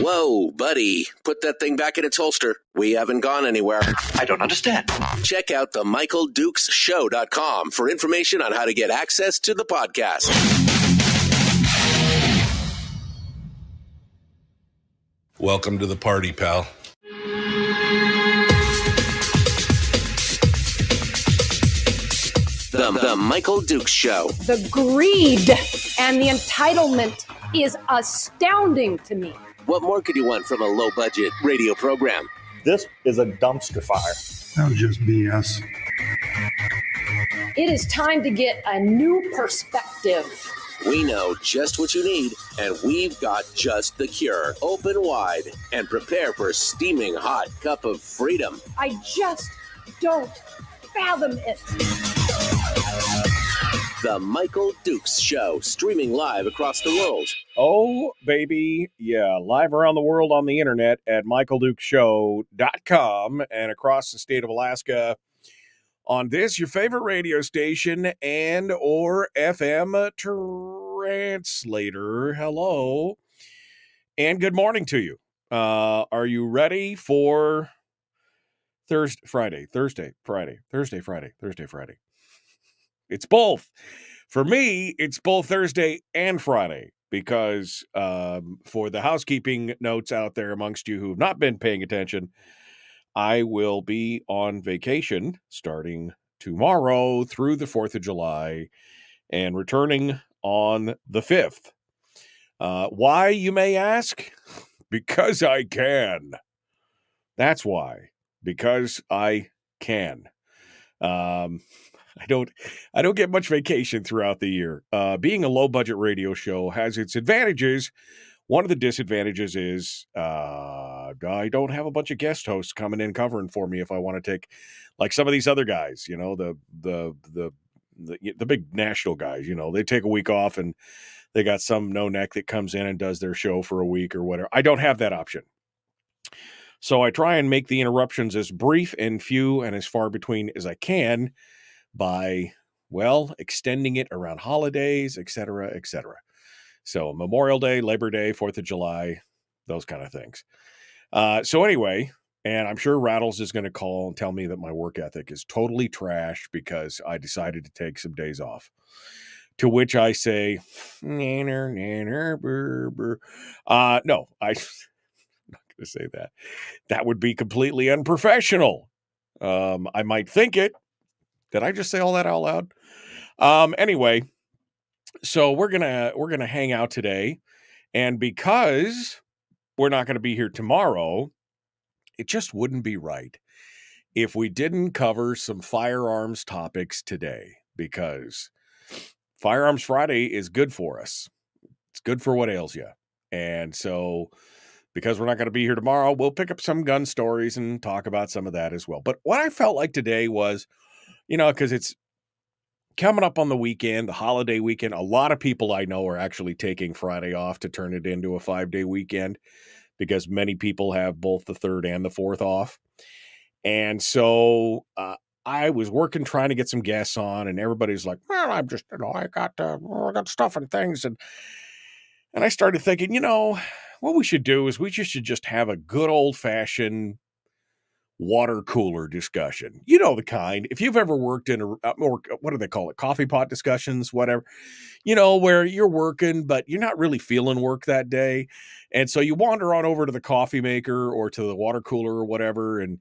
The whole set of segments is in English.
Whoa, buddy. Put that thing back in its holster. We haven't gone anywhere. I don't understand. Check out the MichaelDukesShow.com for information on how to get access to the podcast. Welcome to the party, pal. The Michael Dukes Show. The greed and the entitlement is astounding to me. What more could you want from a low-budget radio program? This is a dumpster fire. That was just BS. It is time to get a new perspective. We know just what you need, and we've got just the cure. Open wide and prepare for a steaming hot cup of freedom. I just don't fathom it. The Michael Dukes Show, streaming live across the world. Oh, baby. Yeah, live around the world on the internet at michaeldukeshow.com and across the state of Alaska on this, your favorite radio station and or FM translator. Hello. And good morning to you. Are you ready for Thursday, Friday? It's both. For me, it's both Thursday and Friday because for the housekeeping notes out there amongst you who have not been paying attention, I will be on vacation starting tomorrow through the 4th of July and returning on the 5th. Why, you may ask? Because I can. That's why. Because I can. I don't get much vacation throughout the year. Being a low-budget radio show has its advantages. One of the disadvantages is I don't have a bunch of guest hosts coming in covering for me if I want to take, like some of these other guys, you know, the big national guys, you know, they take a week off and they got some no-neck that comes in and does their show for a week or whatever. I don't have that option. So I try and make the interruptions as brief and few and as far between as I can by, well, extending it around holidays, et cetera, et cetera. So Memorial Day, Labor Day, 4th of July, those kind of things. So anyway, and I'm sure Rattles is going to call and tell me that my work ethic is totally trash because I decided to take some days off. To which I say, nanner, nanner, brr, brr. No, I'm not going to say that. That would be completely unprofessional. I might think it. Did I just say all that out loud? Anyway, so we're gonna hang out today, and because we're not going to be here tomorrow, it just wouldn't be right if we didn't cover some firearms topics today, because Firearms Friday is good for us. It's good for what ails you. And so because we're not going to be here tomorrow, we'll pick up some gun stories and talk about some of that as well. But what I felt like today was, because it's coming up on the weekend, the holiday weekend, a lot of people I know are actually taking Friday off to turn it into a 5-day weekend, because many people have both the 3rd and the 4th off. And so I was working trying to get some guests on, and everybody's like, well, I'm just, I got stuff and things. And I started thinking, what we should do is we should just have a good old-fashioned water cooler discussion. You know the kind. If you've ever worked in or what do they call it? Coffee pot discussions, whatever. Where you're working, but you're not really feeling work that day. And so you wander on over to the coffee maker or to the water cooler or whatever, and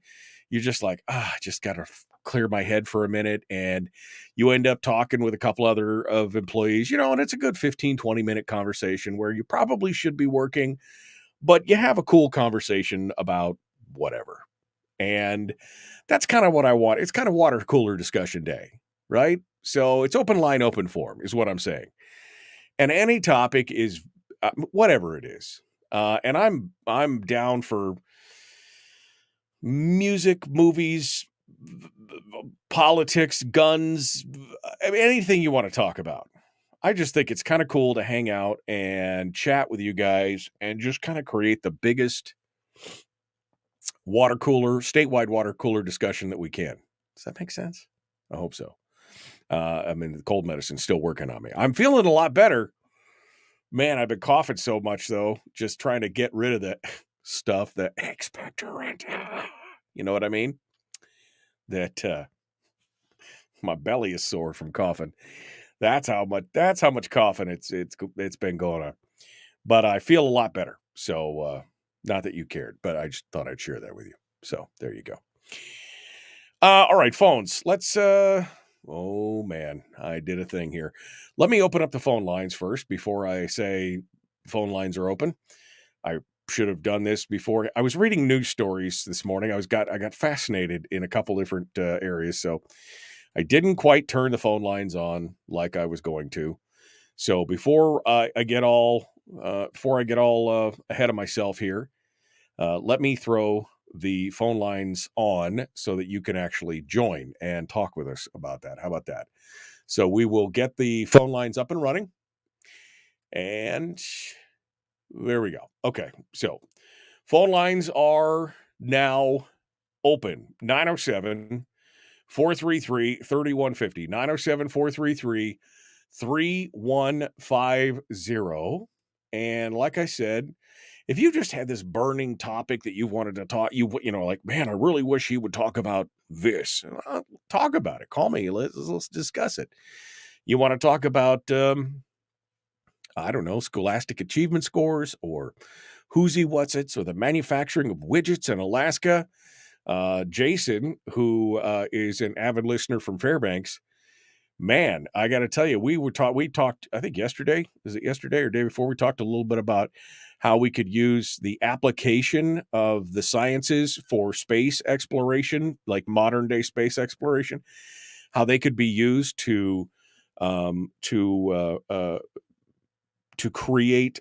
you're just like, I just got to clear my head for a minute. And you end up talking with a couple other of employees, and it's a good 15, 20-minute conversation where you probably should be working, but you have a cool conversation about whatever. And that's kind of what I want. It's kind of water cooler discussion day, right? So it's open line, open form is what I'm saying. And any topic is whatever it is. And I'm down for music, movies, politics, guns, anything you want to talk about. I just think it's kind of cool to hang out and chat with you guys and just kind of create the biggest statewide water cooler discussion that we can. Does that make sense? I hope so. The cold medicine's still working on me. I'm feeling a lot better. Man, I've been coughing so much, though, just trying to get rid of that stuff, the expectorant. You know what I mean? That my belly is sore from coughing. That's how much coughing it's been going on. But I feel a lot better. So not that you cared, but I just thought I'd share that with you. So there you go. All right, phones. Let's oh man, I did a thing here. Let me open up the phone lines first before I say phone lines are open. I should have done this before. I was reading news stories this morning. I got fascinated in a couple different areas, so I didn't quite turn the phone lines on like I was going to. So before I get all ahead of myself here, let me throw the phone lines on so that you can actually join and talk with us about that. How about that? So we will get the phone lines up and running. And there we go. Okay. So phone lines are now open. 907-433-3150. 907-433-3150. And like I said, if you just had this burning topic that you wanted to talk, like, man, I really wish he would talk about this. Talk about it. Call me. Let's discuss it. You want to talk about, I don't know, scholastic achievement scores or who's-y what's-its or the manufacturing of widgets in Alaska. Jason, who is an avid listener from Fairbanks, man, I got to tell you, we talked, I think yesterday, is it yesterday or day before? We talked a little bit about how we could use the application of the sciences for space exploration, like modern day space exploration, how they could be used to create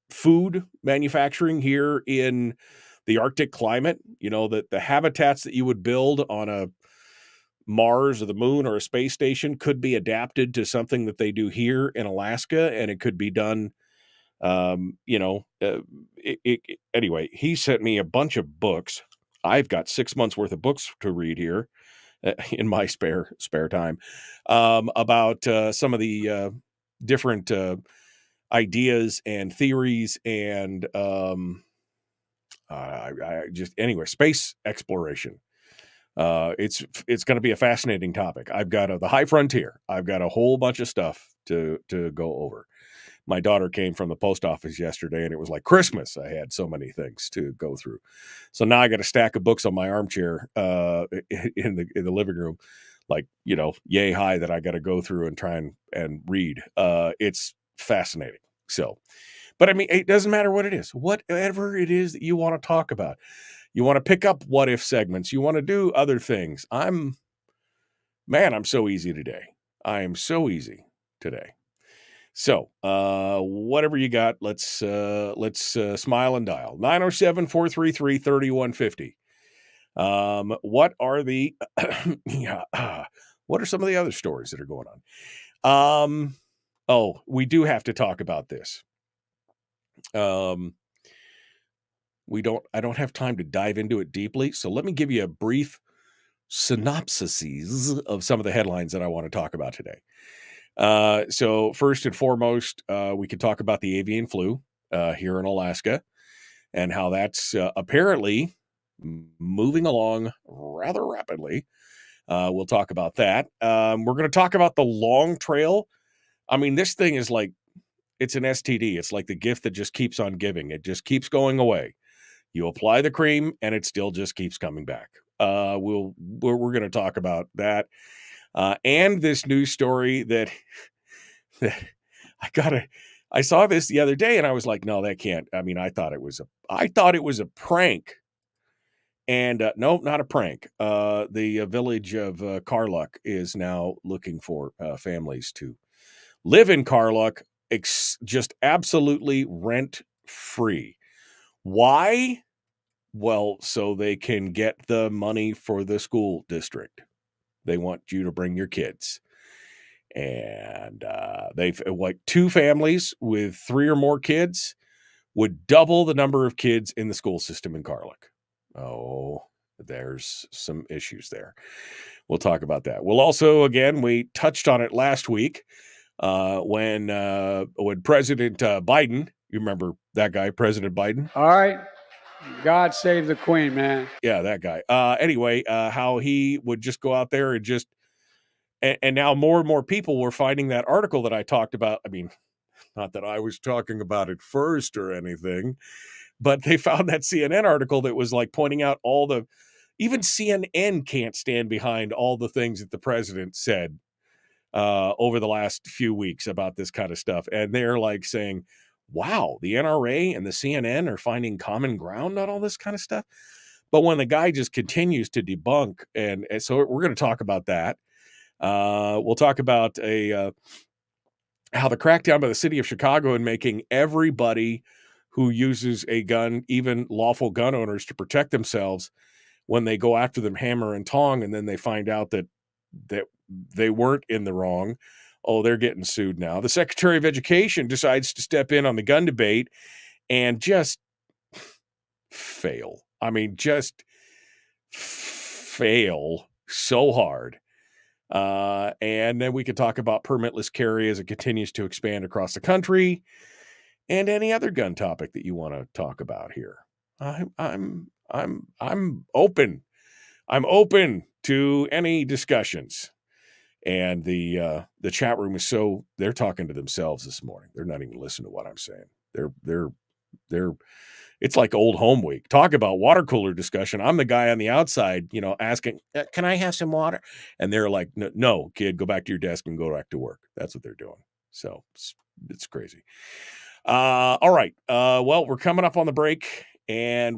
food manufacturing here in the Arctic climate. That the habitats that you would build on a Mars or the moon or a space station could be adapted to something that they do here in Alaska, and it could be done. Anyway, he sent me a bunch of books. I've got 6 months worth of books to read here in my spare time about some of the different ideas and theories and space exploration. It's going to be a fascinating topic. I've got the high frontier. I've got a whole bunch of stuff to go over. My daughter came from the post office yesterday, and it was like Christmas. I had so many things to go through. So now I got a stack of books on my armchair in the living room, like, yay high, that I got to go through and try and read. It's fascinating. So, but I mean, it doesn't matter what it is. Whatever it is that you want to talk about. You want to pick up what if segments. You want to do other things. I'm so easy today. I am so easy today. So, whatever you got, let's smile and dial 907-433-3150. What are the what are some of the other stories that are going on? We do have to talk about this. I don't have time to dive into it deeply, so let me give you a brief synopsis of some of the headlines that I want to talk about today. So first and foremost, we could talk about the avian flu here in Alaska and how that's apparently moving along rather rapidly. We'll talk about that. We're going to talk about the long trail. I mean, this thing is like, it's an STD. It's like the gift that just keeps on giving. It just keeps going away. You apply the cream and it still just keeps coming back. We're going to talk about that. And this news story that I saw this the other day and I was like, no, that can't. I mean, I thought it was a prank. And no, not a prank. The village of Karluk is now looking for families to live in Karluk, just absolutely rent free. Why? Well, so they can get the money for the school district. They want you to bring your kids. And they've like 2 families with 3 or more kids would double the number of kids in the school system in Karluk. Oh, there's some issues there. We'll talk about that. We'll also, again, we touched on it last week when President Biden, you remember that guy, President Biden? All right. God save the Queen, man. Yeah, that guy. Anyway, how he would just go out there and just, and now more and more people were finding that article that I talked about. I mean, not that I was talking about it first or anything, but they found that CNN article that was like pointing out even CNN can't stand behind all the things that the president said over the last few weeks about this kind of stuff. And they're like saying, wow, the NRA and the CNN are finding common ground on all this kind of stuff. But when the guy just continues to debunk, and so we're going to talk about that. We'll talk about how the crackdown by the city of Chicago and making everybody who uses a gun, even lawful gun owners, to protect themselves when they go after them hammer and tong, and then they find out that they weren't in the wrong. Oh, they're getting sued now. The Secretary of Education decides to step in on the gun debate and just fail. I mean, just fail so hard. And then we could talk about permitless carry as it continues to expand across the country, and any other gun topic that you want to talk about here. I'm open. I'm open to any discussions. And the chat room is they're talking to themselves this morning. They're not even listening to what I'm saying. They're it's like old home week. Talk about water cooler discussion. I'm the guy on the outside, asking, can I have some water? And they're like, no, kid, go back to your desk and go back to work. That's what they're doing. So it's crazy. All right. Well, we're coming up on the break, and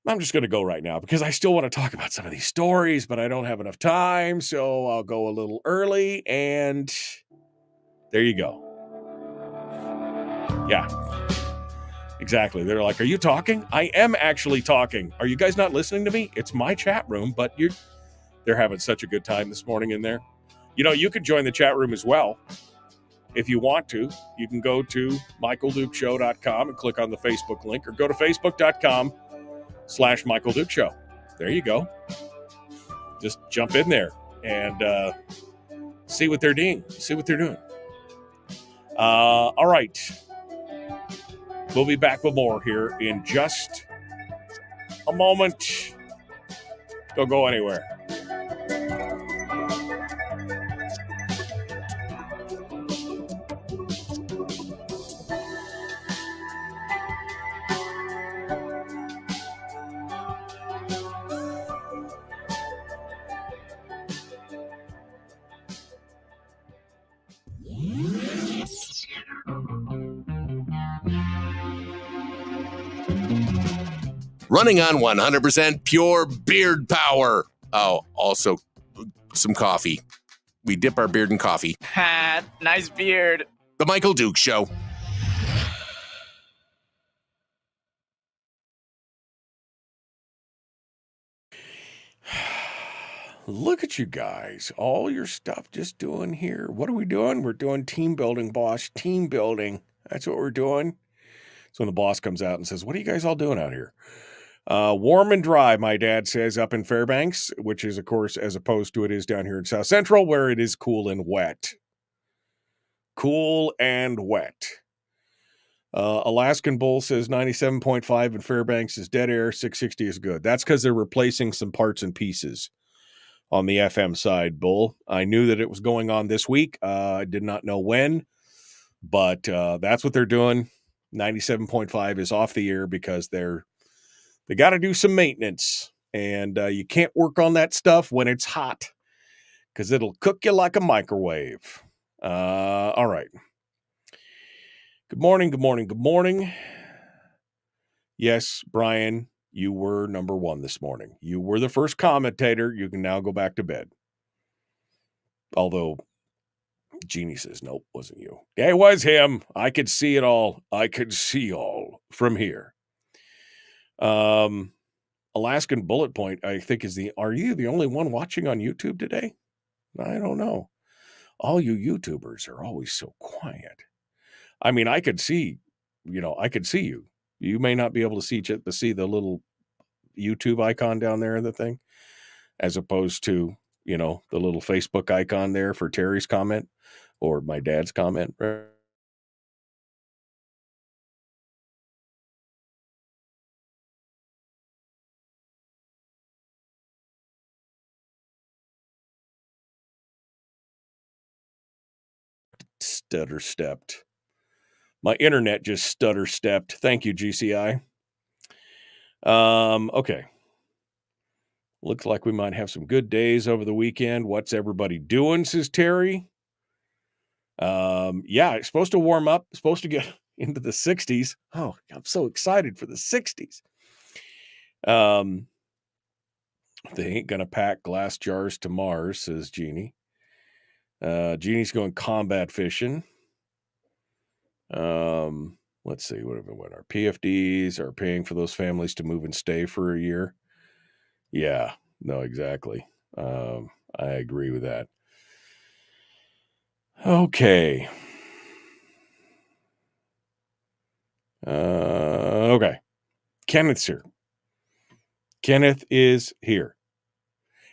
I'm just going to go right now because I still want to talk about some of these stories, but I don't have enough time. So I'll go a little early, and there you go. Yeah, exactly. They're like, are you talking? I am actually talking. Are you guys not listening to me? It's my chat room, but they're having such a good time this morning in there. You could join the chat room as well. If you want to, you can go to michaeldukeshow.com and click on the Facebook link, or go to facebook.com/MichaelDukeShow. There you go. Just jump in there and see what they're doing. All right. We'll be back with more here in just a moment. Don't go anywhere. Running on 100% pure beard power. Oh, also some coffee. We dip our beard in coffee. Ha, nice beard. The Michael Duke Show. Look at you guys. All your stuff just doing here. What are we doing? We're doing team building, boss. Team building. That's what we're doing. So when the boss comes out and says, what are you guys all doing out here? Warm and dry, my dad says, up in Fairbanks, which is, of course, as opposed to it is down here in South Central, where it is cool and wet. Cool and wet. Alaskan Bull says 97.5 in Fairbanks is dead air, 660 is good. That's because they're replacing some parts and pieces on the FM side, Bull. I knew that it was going on this week. I did not know when, but that's what they're doing. 97.5 is off the air because they got to do some maintenance, and you can't work on that stuff when it's hot because it'll cook you like a microwave. All right. Good morning, good morning, good morning. Yes, Brian, you were number one this morning. You were the first commentator. You can now go back to bed. Although Jeannie says, nope, wasn't you. Yeah, it was him. I could see it all. I could see all from here. Alaskan Bullet Point, I think are you the only one watching on YouTube today? I don't know. All you YouTubers are always so quiet. I mean, I could see you. You may not be able to see the little YouTube icon down there in the thing, as opposed to, the little Facebook icon there for Terry's comment or my dad's comment. Stutter stepped. My internet just stutter stepped. Thank you, GCI. Okay. Looks like we might have some good days over the weekend. What's everybody doing, says Terry? Yeah, it's supposed to warm up. It's supposed to get into the 60s. Oh, I'm so excited for the 60s. They ain't gonna pack glass jars to Mars, says Jeannie. Jeannie's going combat fishing. Let's see, what our PFDs are paying for those families to move and stay for a year. Yeah, no, exactly. I agree with that. Okay. Okay. Kenneth's here. Kenneth is here.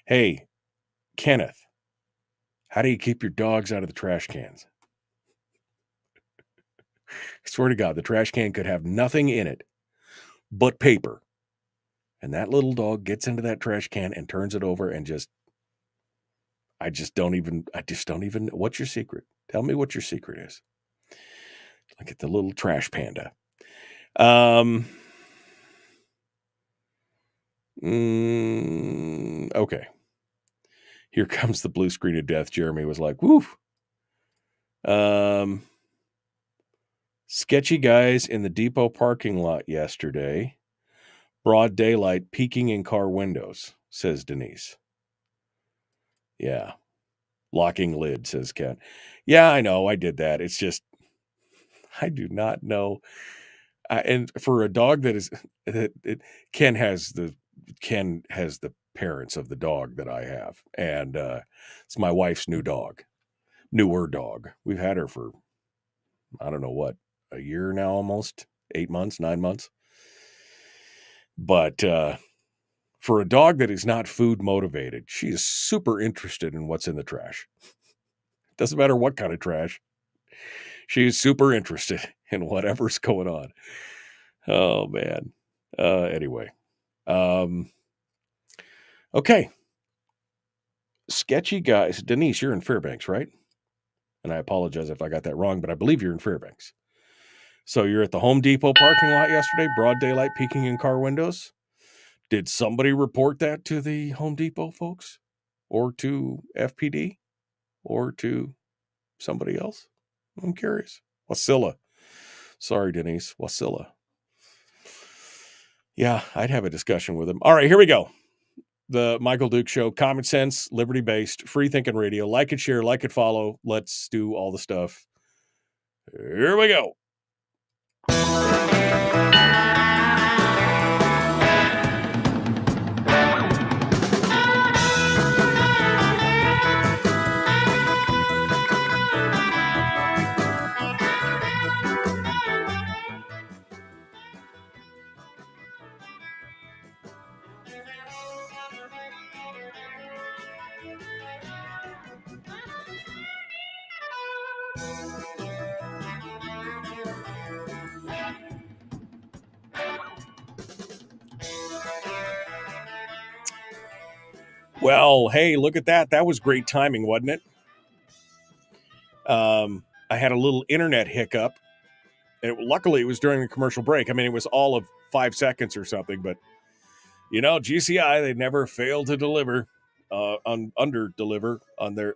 Hey, Kenneth, how do you keep your dogs out of the trash cans? I swear to God, the trash can could have nothing in it but paper. And that little dog gets into that trash can and turns it over and I just don't even, what's your secret? Tell me what your secret is. Look at the little trash panda. Okay. Here comes the blue screen of death. Jeremy was like, woo. Sketchy guys in the depot parking lot yesterday. Broad daylight peeking in car windows, says Denise. Yeah. Locking lid, says Ken. Yeah, I know. I did that. It's just, I do not know. And for a dog that is, Ken has the parents of the dog that I have. And it's my wife's newer dog. We've had her for, I don't know what, a year now, almost 8 months, 9 months. But for a dog that is not food motivated, she is super interested in what's in the trash. Doesn't matter what kind of trash. She is super interested in whatever's going on. Oh, man. Anyway, Okay. Sketchy guys. Denise, you're in Fairbanks, right? And I apologize if I got that wrong, but I believe you're in Fairbanks. So you're at the Home Depot parking lot yesterday, broad daylight, peeking in car windows. Did somebody report that to the Home Depot folks? Or to FPD? Or to somebody else? I'm curious. Wasilla. Sorry, Denise. Wasilla. Yeah, I'd have a discussion with him. All right, here we go. The Michael Duke Show. Common sense, liberty-based, free-thinking radio. Like it, share, like it, follow. Let's do all the stuff. Here we go. Well, hey, look at that. That was great timing, wasn't it? I had a little internet hiccup. And luckily, it was during the commercial break. I mean, it was all of 5 seconds or something. But, you know, GCI, they never fail to deliver, under-deliver on their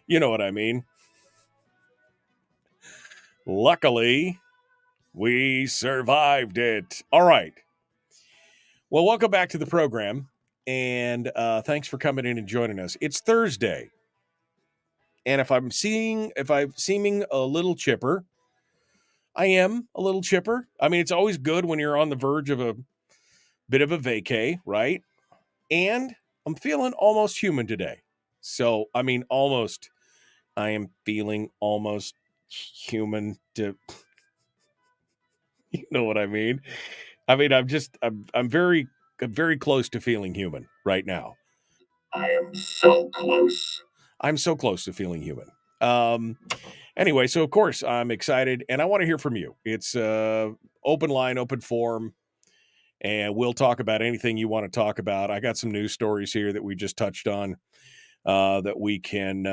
you know what I mean. Luckily, we survived it. All right. Well, welcome back to the program. And thanks for coming in and joining us. It's Thursday. And if I'm seeming a little chipper, I am a little chipper. I mean, it's always good when you're on the verge of a bit of a vacay, right? And I'm feeling almost human today. So, I mean, almost. I am feeling almost human to, you know what I mean? I mean, I'm very close to feeling human right now. I am so close. I'm so close to feeling human. Anyway, so of course I'm excited and I want to hear from you. It's open line, open forum, and we'll talk about anything you want to talk about. I got some news stories here that we just touched on that we can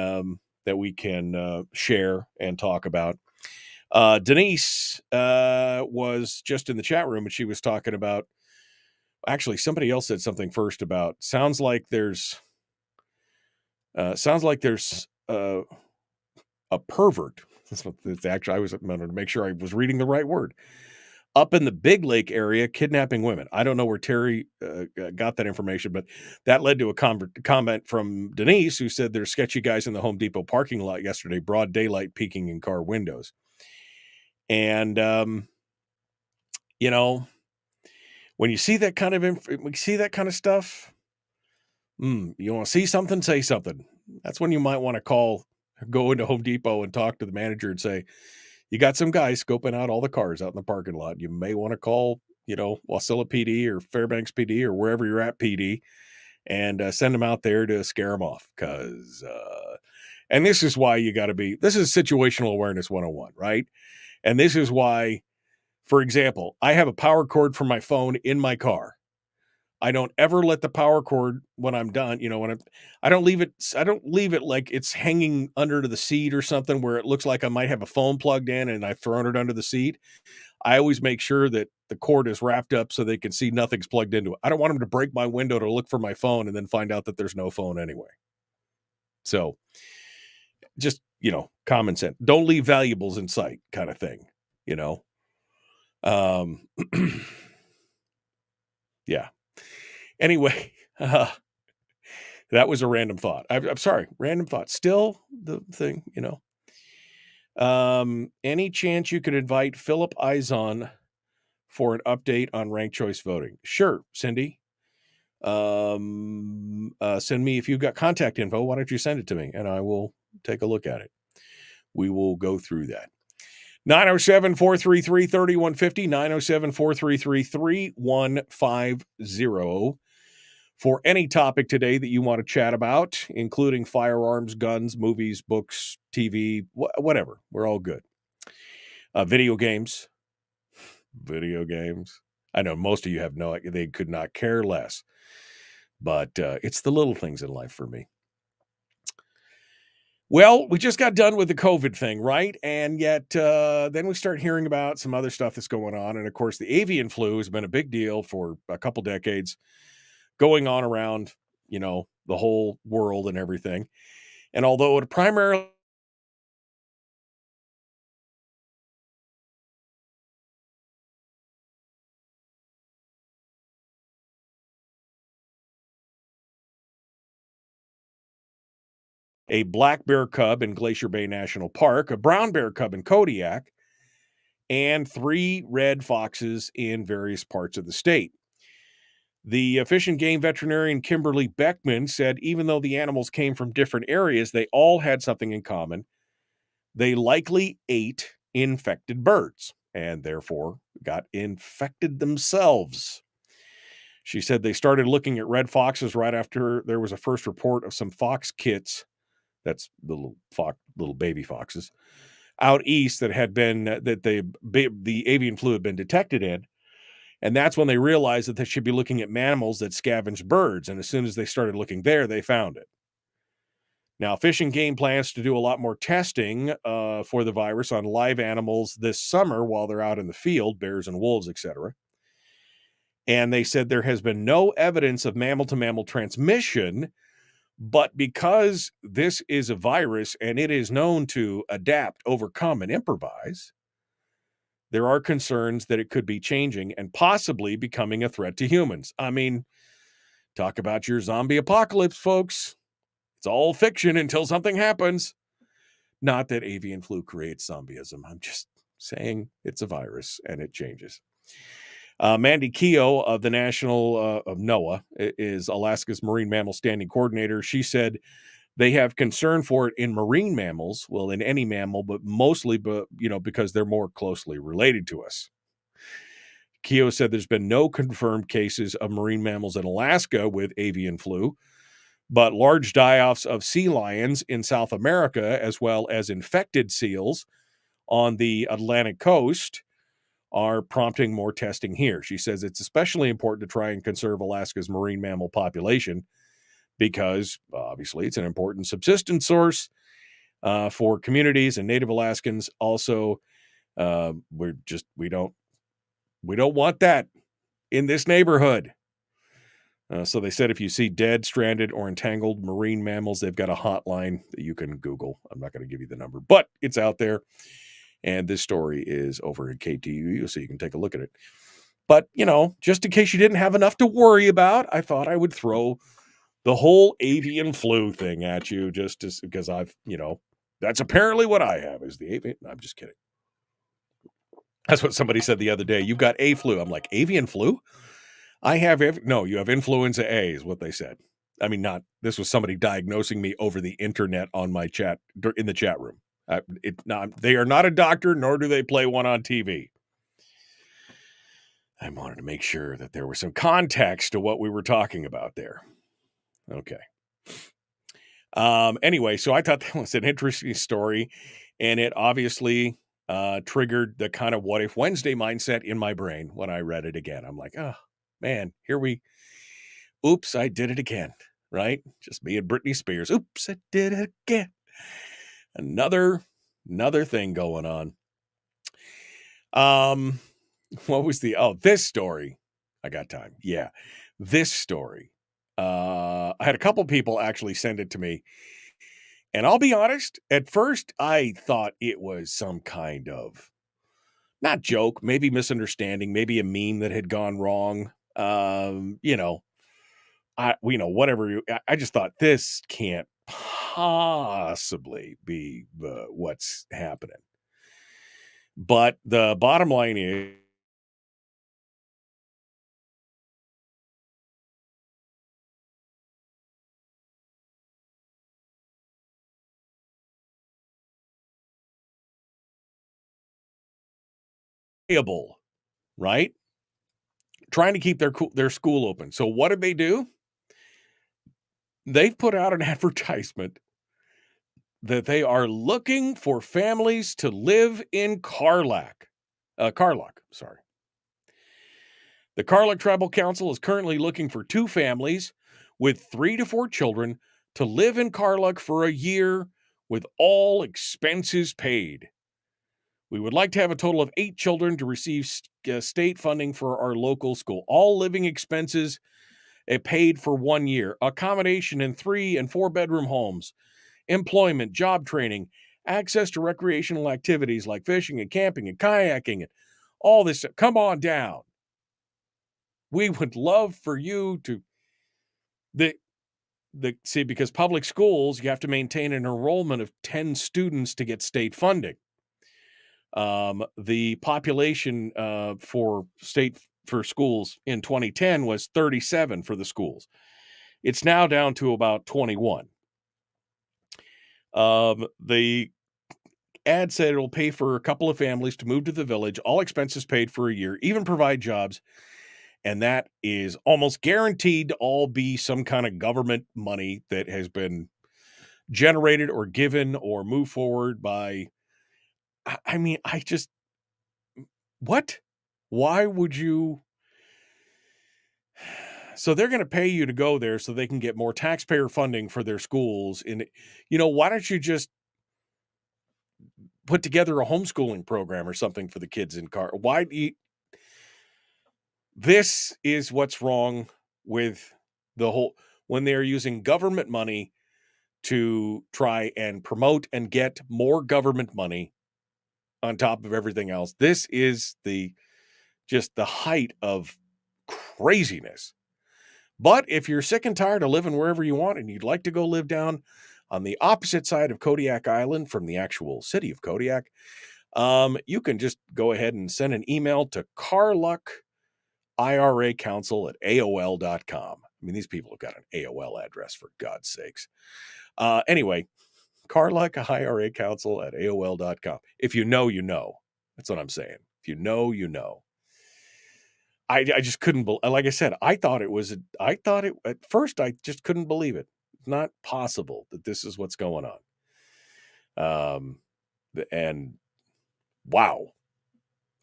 share and talk about. Denise was just in the chat room and she was talking about, actually somebody else said something first about, sounds like there's a pervert. That's what it's actually, I wanted to make sure I was reading the right word. Up in the Big Lake area, kidnapping women. I don't know where Terry got that information, but that led to a comment from Denise, who said there's sketchy guys in the Home Depot parking lot yesterday, broad daylight, peeking in car windows. And, you know, when you see that kind of stuff, you want to see something, say something. That's when you might want to go into Home Depot and talk to the manager and say, you got some guys scoping out all the cars out in the parking lot. You may want to call, Wasilla PD or Fairbanks PD or wherever you're at PD and send them out there to scare them off. And this is why this is situational awareness 101, right? And this is why, for example, I have a power cord for my phone in my car. I don't ever let the power cord when I'm done, I don't leave it like it's hanging under to the seat or something where it looks like I might have a phone plugged in and I've thrown it under the seat. I always make sure that the cord is wrapped up so they can see nothing's plugged into it. I don't want them to break my window to look for my phone and then find out that there's no phone anyway. So just, common sense. Don't leave valuables in sight kind of thing, yeah. Anyway, that was a random thought. I'm sorry, random thought. Still the thing, Any chance you could invite Philip Izon for an update on ranked choice voting? Sure, Cindy. Send me, if you've got contact info, why don't you send it to me and I will take a look at it. We will go through that. 907-433-3150, 907-433-3150 for any topic today that you want to chat about, including firearms, guns, movies, books, TV, whatever. We're all good. Video games. I know most of you have they could not care less. But it's the little things in life for me. Well, we just got done with the COVID thing, right? And yet then we start hearing about some other stuff that's going on. And of course, the avian flu has been a big deal for a couple decades, going on around, the whole world and everything. And although it primarily a black bear cub in Glacier Bay National Park, a brown bear cub in Kodiak, and 3 red foxes in various parts of the state. The Fish and Game veterinarian Kimberly Beckman said even though the animals came from different areas, they all had something in common. They likely ate infected birds and therefore got infected themselves. She said they started looking at red foxes right after there was a first report of some fox kits, that's the little baby foxes, out east that had been, that the avian flu had been detected in. And that's when they realized that they should be looking at mammals that scavenge birds. And as soon as they started looking there, they found it. Now, Fish and Game plans to do a lot more testing for the virus on live animals this summer while they're out in the field, bears and wolves, etc. And they said there has been no evidence of mammal-to-mammal transmission, but because this is a virus and it is known to adapt, overcome, and improvise, there are concerns that it could be changing and possibly becoming a threat to humans. I mean, talk about your zombie apocalypse, folks. It's all fiction until something happens. Not that avian flu creates zombieism. I'm just saying it's a virus and it changes. Mandy Keogh of the National of NOAA is Alaska's Marine Mammal Standing Coordinator. She said they have concern for it in marine mammals, well, in any mammal, but mostly, because they're more closely related to us. Keogh said there's been no confirmed cases of marine mammals in Alaska with avian flu, but large die-offs of sea lions in South America, as well as infected seals on the Atlantic coast, are prompting more testing here. She says it's especially important to try and conserve Alaska's marine mammal population because obviously it's an important subsistence source for communities and Native Alaskans. Also, we don't want that in this neighborhood. So they said if you see dead, stranded, or entangled marine mammals, they've got a hotline that you can Google. I'm not going to give you the number, but it's out there. And this story is over at KTUU, so you can take a look at it. But, just in case you didn't have enough to worry about, I thought I would throw the whole avian flu thing at you just because that's apparently what I have is the avian. I'm just kidding. That's what somebody said the other day. You've got a flu. I'm like, avian flu? I have, you have influenza A is what they said. I mean, this was somebody diagnosing me over the internet on my chat, in the chat room. They are not a doctor, nor do they play one on TV. I wanted to make sure that there was some context to what we were talking about there. Okay. Anyway, so I thought that was an interesting story, and it obviously triggered the kind of what if Wednesday mindset in my brain when I read it again. I'm like, oh, man, oops, I did it again, right? Just me and Britney Spears. Oops, I did it again. Another thing going on. What was this story? I got time. Yeah. This story. I had a couple people actually send it to me. And I'll be honest, at first I thought it was some kind of, not joke, maybe misunderstanding, maybe a meme that had gone wrong. Whatever. I just thought this can't possibly be what's happening. But the bottom line is right? Trying to keep their school open. So what did they do? They've put out an advertisement that they are looking for families to live in Carlock. Sorry. The Carluck Tribal Council is currently looking for 2 families with 3 to 4 children to live in Carluck for a year with all expenses paid. We would like to have a total of 8 children to receive state funding for our local school. All living expenses paid for 1 year. Accommodation in 3 and 4 bedroom homes. Employment, job training, access to recreational activities like fishing and camping and kayaking and all this stuff. Come on down. We would love for you to see, because public schools, you have to maintain an enrollment of 10 students to get state funding. The population for schools in 2010 was 37 for the schools. It's now down to about 21. The ad said it'll pay for a couple of families to move to the village, all expenses paid for a year, even provide jobs. And that is almost guaranteed to all be some kind of government money that has been generated or given or moved forward by, I mean, what? Why would you? So they're going to pay you to go there so they can get more taxpayer funding for their schools. And, why don't you just put together a homeschooling program or something for the kids in car? Why do you? This is what's wrong with the whole, when they're using government money to try and promote and get more government money on top of everything else. This is just the height of craziness. But if you're sick and tired of living wherever you want and you'd like to go live down on the opposite side of Kodiak Island from the actual city of Kodiak, you can just go ahead and send an email to carluckiracouncil@aol.com. I mean, these people have got an AOL address, for God's sakes. Anyway, carluckiracouncil@aol.com. If you know, you know. That's what I'm saying. If you know, you know. I just couldn't believe, like I said, at first I just couldn't believe it. It's not possible that this is what's going on. And wow.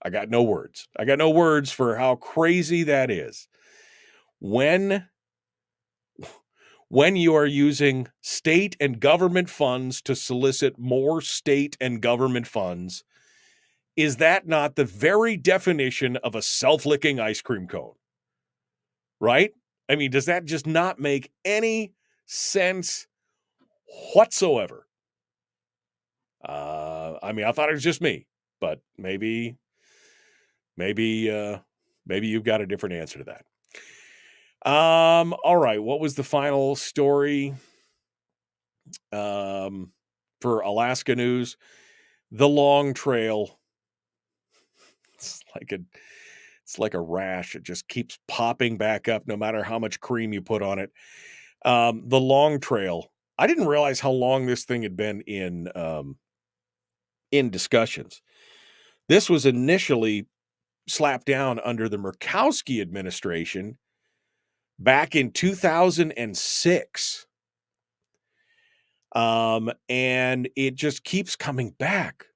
I got no words. I got no words for how crazy that is. When you are using state and government funds to solicit more state and government funds, is that not the very definition of a self-licking ice cream cone? Right? I mean, does that just not make any sense whatsoever? I mean, I thought it was just me, but maybe you've got a different answer to that. All right. What was the final story for Alaska news? The Long Trail. It's like a rash. It just keeps popping back up no matter how much cream you put on it. The Long Trail. I didn't realize how long this thing had been in discussions. This was initially slapped down under the Murkowski administration back in 2006. And it just keeps coming back.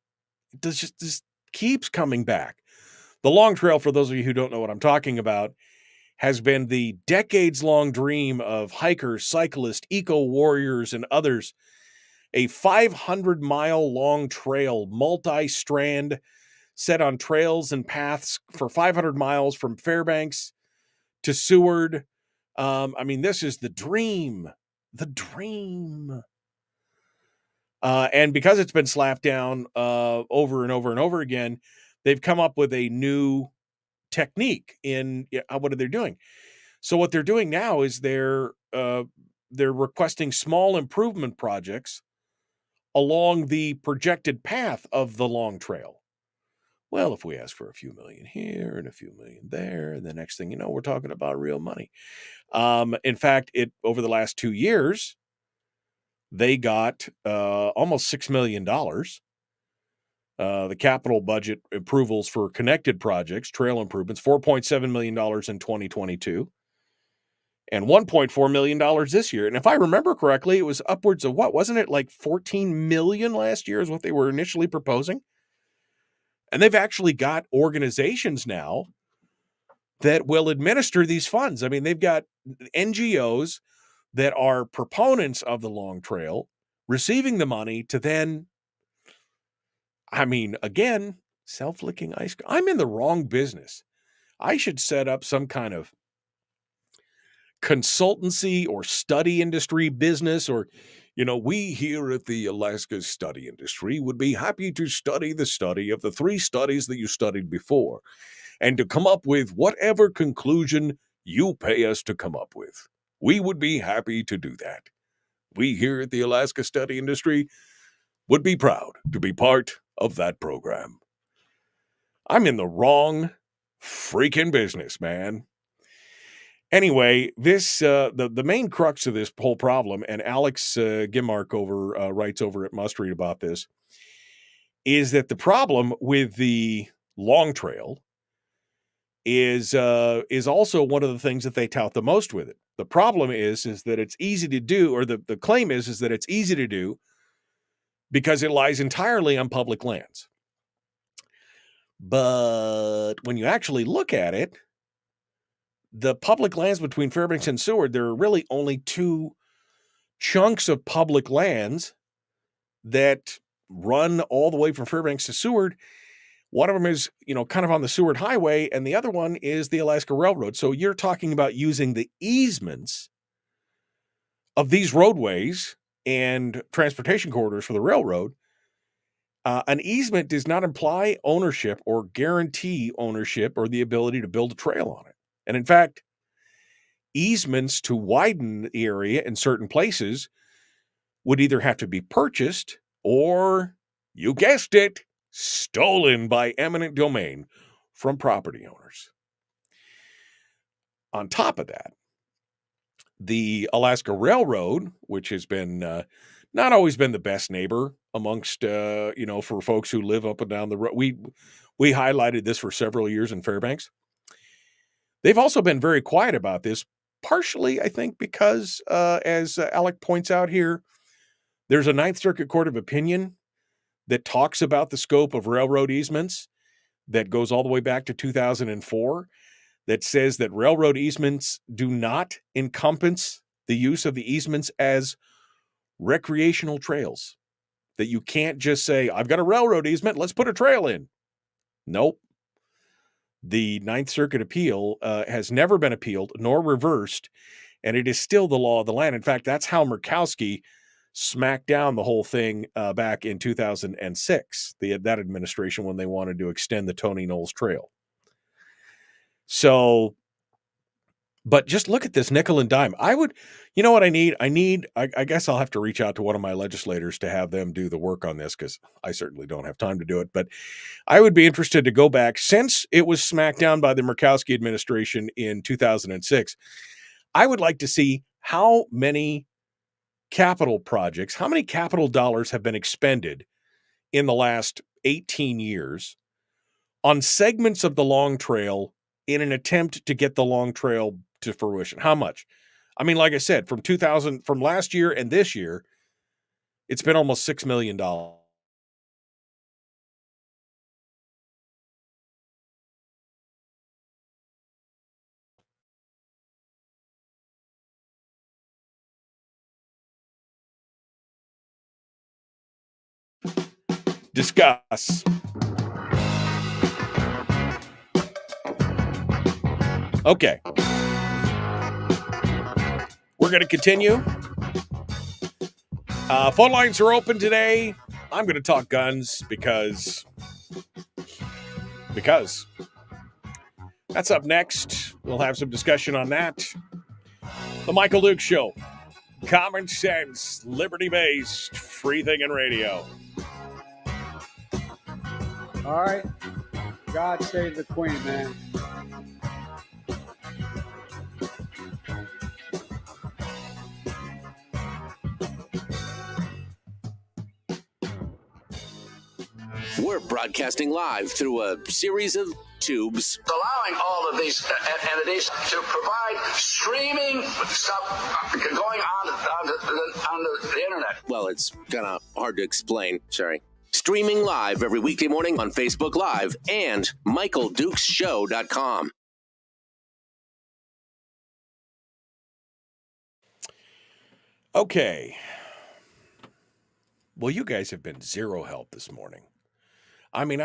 It just keeps coming back. The Long Trail, for those of you who don't know what I'm talking about, has been the decades-long dream of hikers, cyclists, eco-warriors, and others. A 500-mile-long trail, multi-strand, set on trails and paths for 500 miles from Fairbanks to Seward. I mean, this is the dream. The dream. And because it's been slapped down over and over and over again, they've come up with a new technique in what are they doing? So what they're doing now is they're requesting small improvement projects along the projected path of the Long Trail. Well, if we ask for a few million here and a few million there, and the next thing you know, we're talking about real money. In fact, over the last 2 years, they got almost $6 million. The capital budget approvals for connected projects, trail improvements, $4.7 million in 2022, and $1.4 million this year. And if I remember correctly, it was upwards of wasn't it like 14 million last year is what they were initially proposing? And they've actually got organizations now that will administer these funds. I mean, they've got NGOs that are proponents of the Long Trail receiving the money to then, I mean, again, self-licking ice cream. I'm in the wrong business. I should set up some kind of consultancy or study industry business, or, we here at the Alaska Study Industry would be happy to study the study of the 3 studies that you studied before and to come up with whatever conclusion you pay us to come up with. We would be happy to do that. We here at the Alaska Study Industry would be proud to be part of that program. I'm in the wrong freaking business, man. Anyway, this the main crux of this whole problem, and Alex Gimmark writes over at Must Read about this, is that the problem with the Long Trail is also one of the things that they tout the most with it. The problem is that it's easy to do, or the claim is that it's easy to do because it lies entirely on public lands. But when you actually look at it, the public lands between Fairbanks and Seward, there are really only 2 chunks of public lands that run all the way from Fairbanks to Seward. One of them is, kind of on the Seward Highway, and the other one is the Alaska Railroad. So you're talking about using the easements of these roadways and transportation corridors for the railroad. An easement does not imply ownership or guarantee ownership or the ability to build a trail on it. And in fact, easements to widen the area in certain places would either have to be purchased or, you guessed it, stolen by eminent domain from property owners. On top of that, the Alaska Railroad, which has been not always been the best neighbor amongst, for folks who live up and down the road. We highlighted this for several years in Fairbanks. They've also been very quiet about this, partially, I think, because, as Alec points out here, there's a Ninth Circuit Court of Opinion that talks about the scope of railroad easements that goes all the way back to 2004, that says that railroad easements do not encompass the use of the easements as recreational trails, that you can't just say, I've got a railroad easement, let's put a trail in. Nope. The Ninth Circuit appeal has never been appealed nor reversed, and it is still the law of the land. In fact, that's how Murkowski smacked down the whole thing back in 2006, that administration, when they wanted to extend the Tony Knowles Trail. So, but just look at this nickel and dime. You know what I need? I guess I'll have to reach out to one of my legislators to have them do the work on this, because I certainly don't have time to do it. But I would be interested to go back, since it was smacked down by the Murkowski administration in 2006. I would like to see how many capital projects, how many capital dollars have been expended in the last 18 years on segments of the Long Trail in an attempt to get the Long Trail to fruition. How much? I mean, like I said, from last year and this year, it's been almost $6 million. Discuss. Okay. We're going to continue. Phone lines are open today. I'm going to talk guns because that's up next. We'll have some discussion on that. The Michael Dukes Show. Common sense, liberty-based, free thinking radio. All right. God save the Queen, man. We're broadcasting live through a series of tubes. Allowing all of these entities to provide streaming stuff going on the internet. Well, it's kind of hard to explain. Sorry. Streaming live every weekday morning on Facebook Live and MichaelDukesShow.com. Okay. Well, you guys have been zero help this morning. I mean,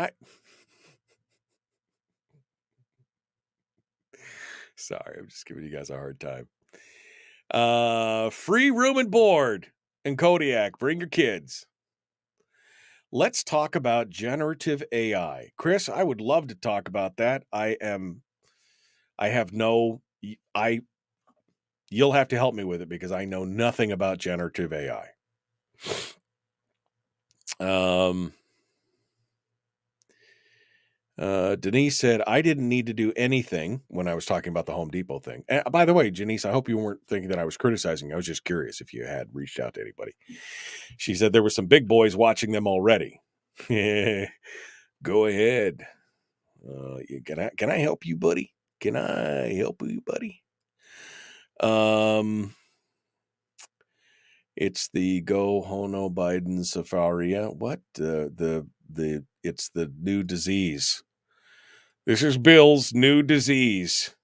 sorry, I'm just giving you guys a hard time. Free room and board in Kodiak. Bring your kids. Let's talk about generative AI. Chris, I would love to talk about that. You'll have to help me with it because I know nothing about generative AI. Denise said, I didn't need to do anything when I was talking about the Home Depot thing. And by the way, Janice, I hope you weren't thinking that I was criticizing. I was just curious if you had reached out to anybody. She said there were some big boys watching them already. Go ahead. Can I help you, buddy? Can I help you, buddy? It's the Go Hono Biden Safaria. What? It's the new disease. This is Bill's new disease.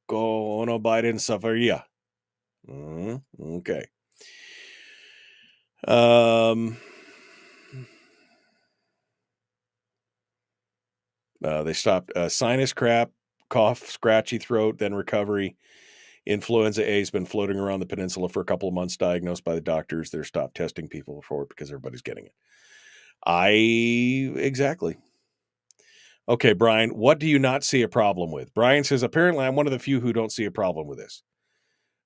Go Hono Biden Safaria. Okay. They stopped sinus crap, cough, scratchy throat, then recovery. Influenza A has been floating around the peninsula for a couple of months, diagnosed by the doctors. They're stopped testing people for it because everybody's getting it. Exactly. Okay, Brian, what do you not see a problem with? Brian says, apparently I'm one of the few who don't see a problem with this.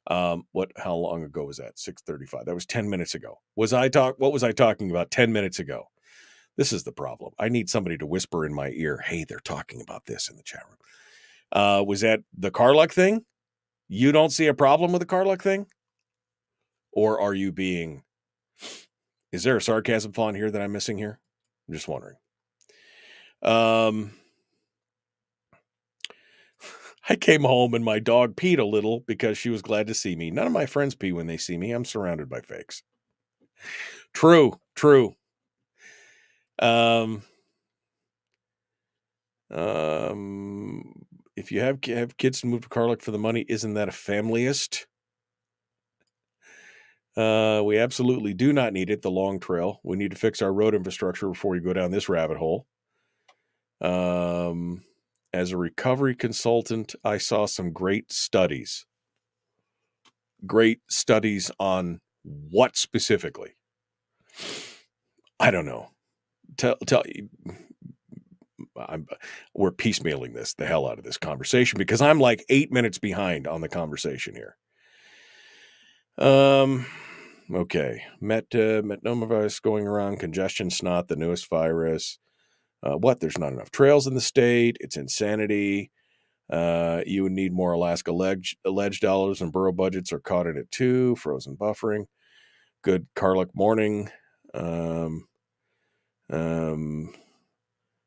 How long ago was that? 6:35. That was 10 minutes ago. What was I talking about 10 minutes ago? This is the problem. I need somebody to whisper in my ear, hey, they're talking about this in the chat room. Was that the Carluck thing? You don't see a problem with the Carluck thing? Or are you being... Is there a sarcasm font here that I'm missing here? I'm just wondering. I came home and my dog peed a little because she was glad to see me. None of my friends pee when they see me. I'm surrounded by fakes. True. If you have kids to move to Carluck for the money, isn't that a familyist? We absolutely do not need it, the long trail. We need to fix our road infrastructure before we go down this rabbit hole. As a recovery consultant, I saw some great studies. Great studies on what specifically? I don't know. We're piecemealing the hell out of this conversation because I'm like 8 minutes behind on the conversation here. Okay. Metnovirus going around, congestion snot, the newest virus. There's not enough trails in the state. It's insanity. You would need more Alaska alleged dollars, and borough budgets are caught in it too. Frozen buffering. Good Carluck morning.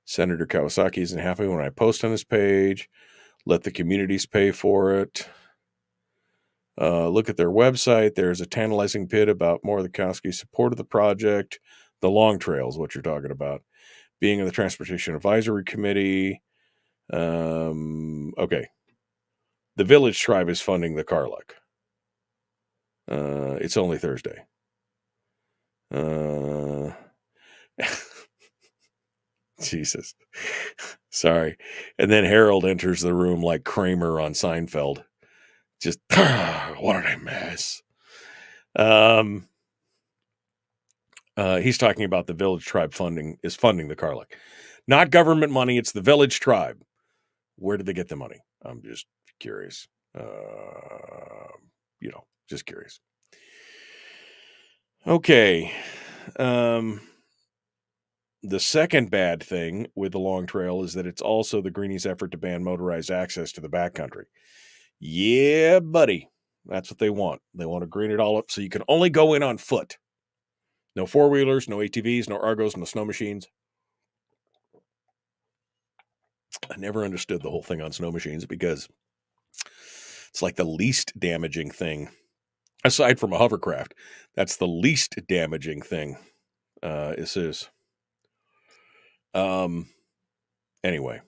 Senator Kawasaki isn't happy when I post on his page. Let the communities pay for it. Look at their website. There's a tantalizing bit about Murkowski's support of the project. The long trail is what you're talking about. Being in the Transportation Advisory Committee. Okay. The Village Tribe is funding the Carluck. It's only Thursday. Jesus. Sorry. And then Harold enters the room like Kramer on Seinfeld. Just, what did I miss? He's talking about the Village Tribe funding the Carluck. Not government money, it's the Village Tribe. Where did they get the money? I'm just curious. Just curious. Okay. The second bad thing with the long trail is that it's also the Greenies' effort to ban motorized access to the backcountry. Yeah, buddy. That's what they want. They want to green it all up so you can only go in on foot. No four-wheelers, no ATVs, no Argos, no snow machines. I never understood the whole thing on snow machines because it's like the least damaging thing. Aside from a hovercraft, that's the least damaging thing. This is. Anyway,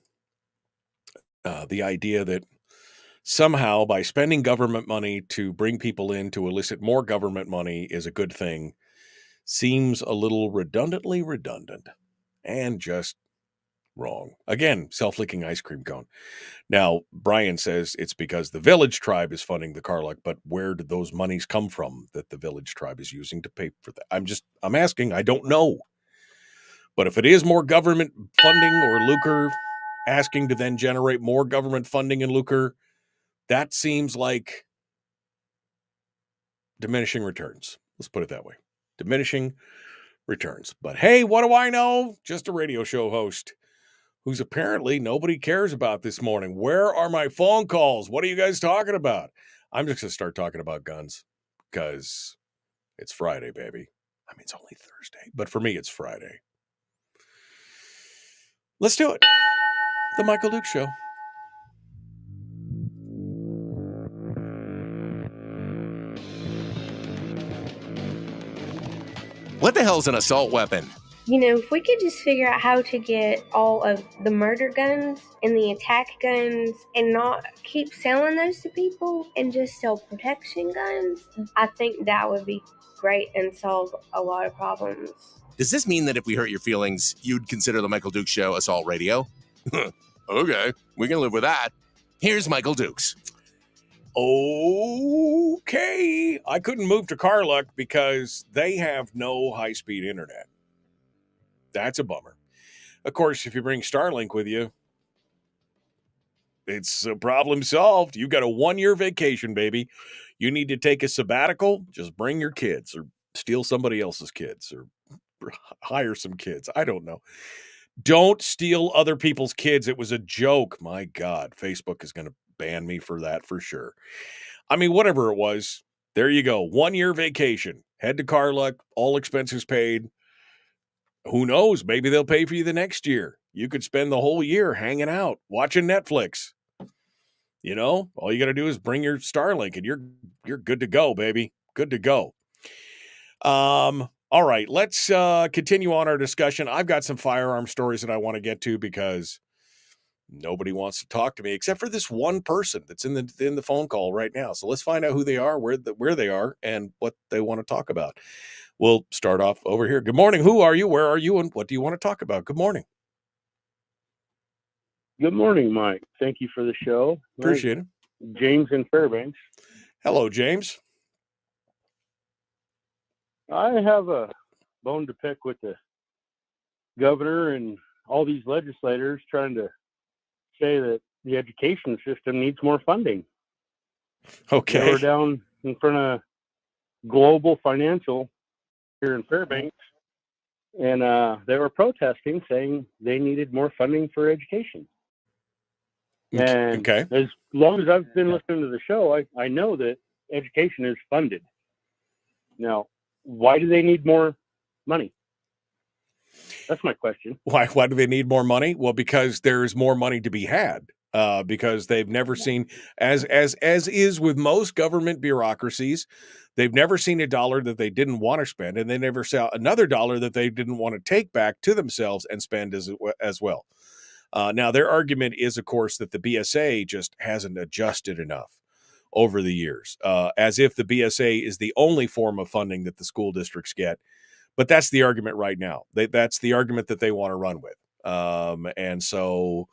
the idea that somehow by spending government money to bring people in to elicit more government money is a good thing seems a little redundantly redundant and just wrong. Again, self-leaking ice cream cone. Now, Brian says it's because the Village Tribe is funding the Carluck, but where did those monies come from that the Village Tribe is using to pay for that? I'm asking, I don't know. But if it is more government funding or lucre asking to then generate more government funding and lucre, that seems like diminishing returns. Let's put it that way. Diminishing returns. But hey, what do I know? Just a radio show host who's apparently nobody cares about this morning. Where are my phone calls? What are you guys talking about? I'm just going to start talking about guns because it's Friday, baby. I mean, it's only Thursday, but for me, it's Friday. Let's do it. The Michael Dukes Show. What the hell's an assault weapon? You know, if we could just figure out how to get all of the murder guns and the attack guns and not keep selling those to people and just sell protection guns, I think that would be great and solve a lot of problems. Does this mean that if we hurt your feelings, you'd consider the Michael Dukes Show assault radio? Okay, we can live with that. Here's Michael Dukes. Okay. I couldn't move to Carluck because they have no high-speed internet. That's a bummer. Of course, if you bring Starlink with you, it's a problem solved. You've got a 1-year vacation, baby. You need to take a sabbatical, just bring your kids or steal somebody else's kids or hire some kids. I don't know. Don't steal other people's kids. It was a joke. My God, Facebook is going to ban me for that for sure. I mean, whatever it was, there you go. 1-year vacation. Head to Carluck, all expenses paid. Who knows? Maybe they'll pay for you the next year. You could spend the whole year hanging out, watching Netflix. You know, all you got to do is bring your Starlink and you're good to go, baby. Good to go. All right, let's continue on our discussion. I've got some firearm stories that I want to get to because nobody wants to talk to me except for this one person that's in the phone call right now. So let's find out who they are, where they are, and what they want to talk about. We'll start off over here. Good morning. Who are you? Where are you? And what do you want to talk about? Good morning. Good morning, Mike. Thank you for the show. Appreciate it. James in Fairbanks. Hello, James. I have a bone to pick with the governor and all these legislators trying to say that the education system needs more funding. Okay. They were down in front of Global Financial here in Fairbanks, and they were protesting, saying they needed more funding for education. And as long as I've been listening to the show, I know that education is funded. Now, why do they need more money? That's my question. Why do they need more money? Well, because there's more money to be had. Because they've never seen, as is with most government bureaucracies, they've never seen a dollar that they didn't want to spend, and they never saw another dollar that they didn't want to take back to themselves and spend as well. Now, their argument is, of course, that the BSA just hasn't adjusted enough over the years, as if the BSA is the only form of funding that the school districts get. But that's the argument right now. That's the argument that they want to run with. And so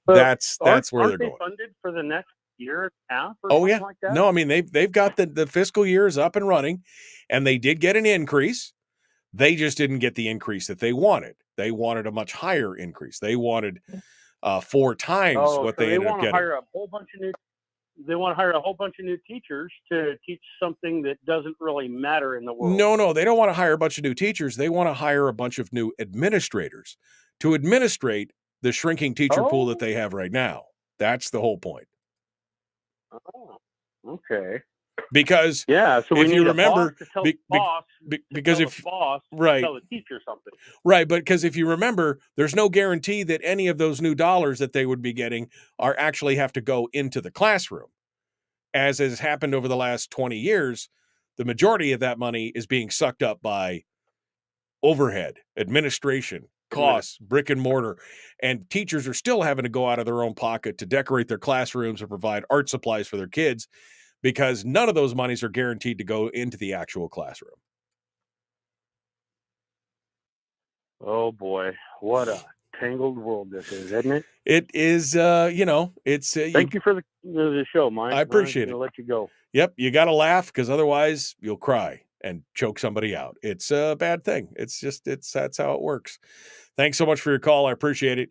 that's where they're going. Funded for the next year and a half or something like that? No, I mean, they've got the fiscal years up and running, and they did get an increase. They just didn't get the increase that they wanted. They wanted a much higher increase. They wanted 4 times what they ended up getting. They want to hire a whole bunch of new teachers to teach something that doesn't really matter in the world. No, they don't want to hire a bunch of new teachers. They want to hire a bunch of new administrators to administrate the shrinking teacher pool that they have right now. That's the whole point. Oh, okay. Because so if you remember, because if boss right, tell the teacher something, right, but because if you remember, there's no guarantee that any of those new dollars that they would be getting are actually have to go into the classroom, as has happened over the last 20 years. The majority of that money is being sucked up by overhead, administration, costs, brick and mortar, and teachers are still having to go out of their own pocket to decorate their classrooms or provide art supplies for their kids because none of those monies are guaranteed to go into the actual classroom. Oh boy, what a tangled world this is, isn't it? It is, it's. Thank you for the show, Mike. I appreciate it. I'll let you go. Yep, you got to laugh because otherwise you'll cry and choke somebody out. It's a bad thing. That's how it works. Thanks so much for your call. I appreciate it.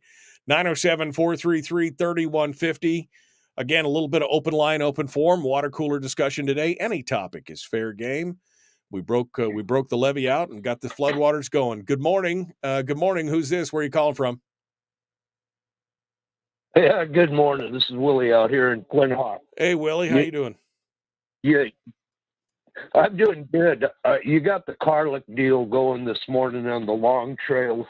907-433-3150. Again, a little bit of open line, open forum, water cooler discussion today. Any topic is fair game. We broke the levee out and got the floodwaters going. Good morning. Good morning. Who's this? Where are you calling from? Yeah, good morning. This is Willie out here in Glen Hawk. Hey, Willie. How you doing? Yeah, I'm doing good. You got the Carlick deal going this morning on the Long Trail.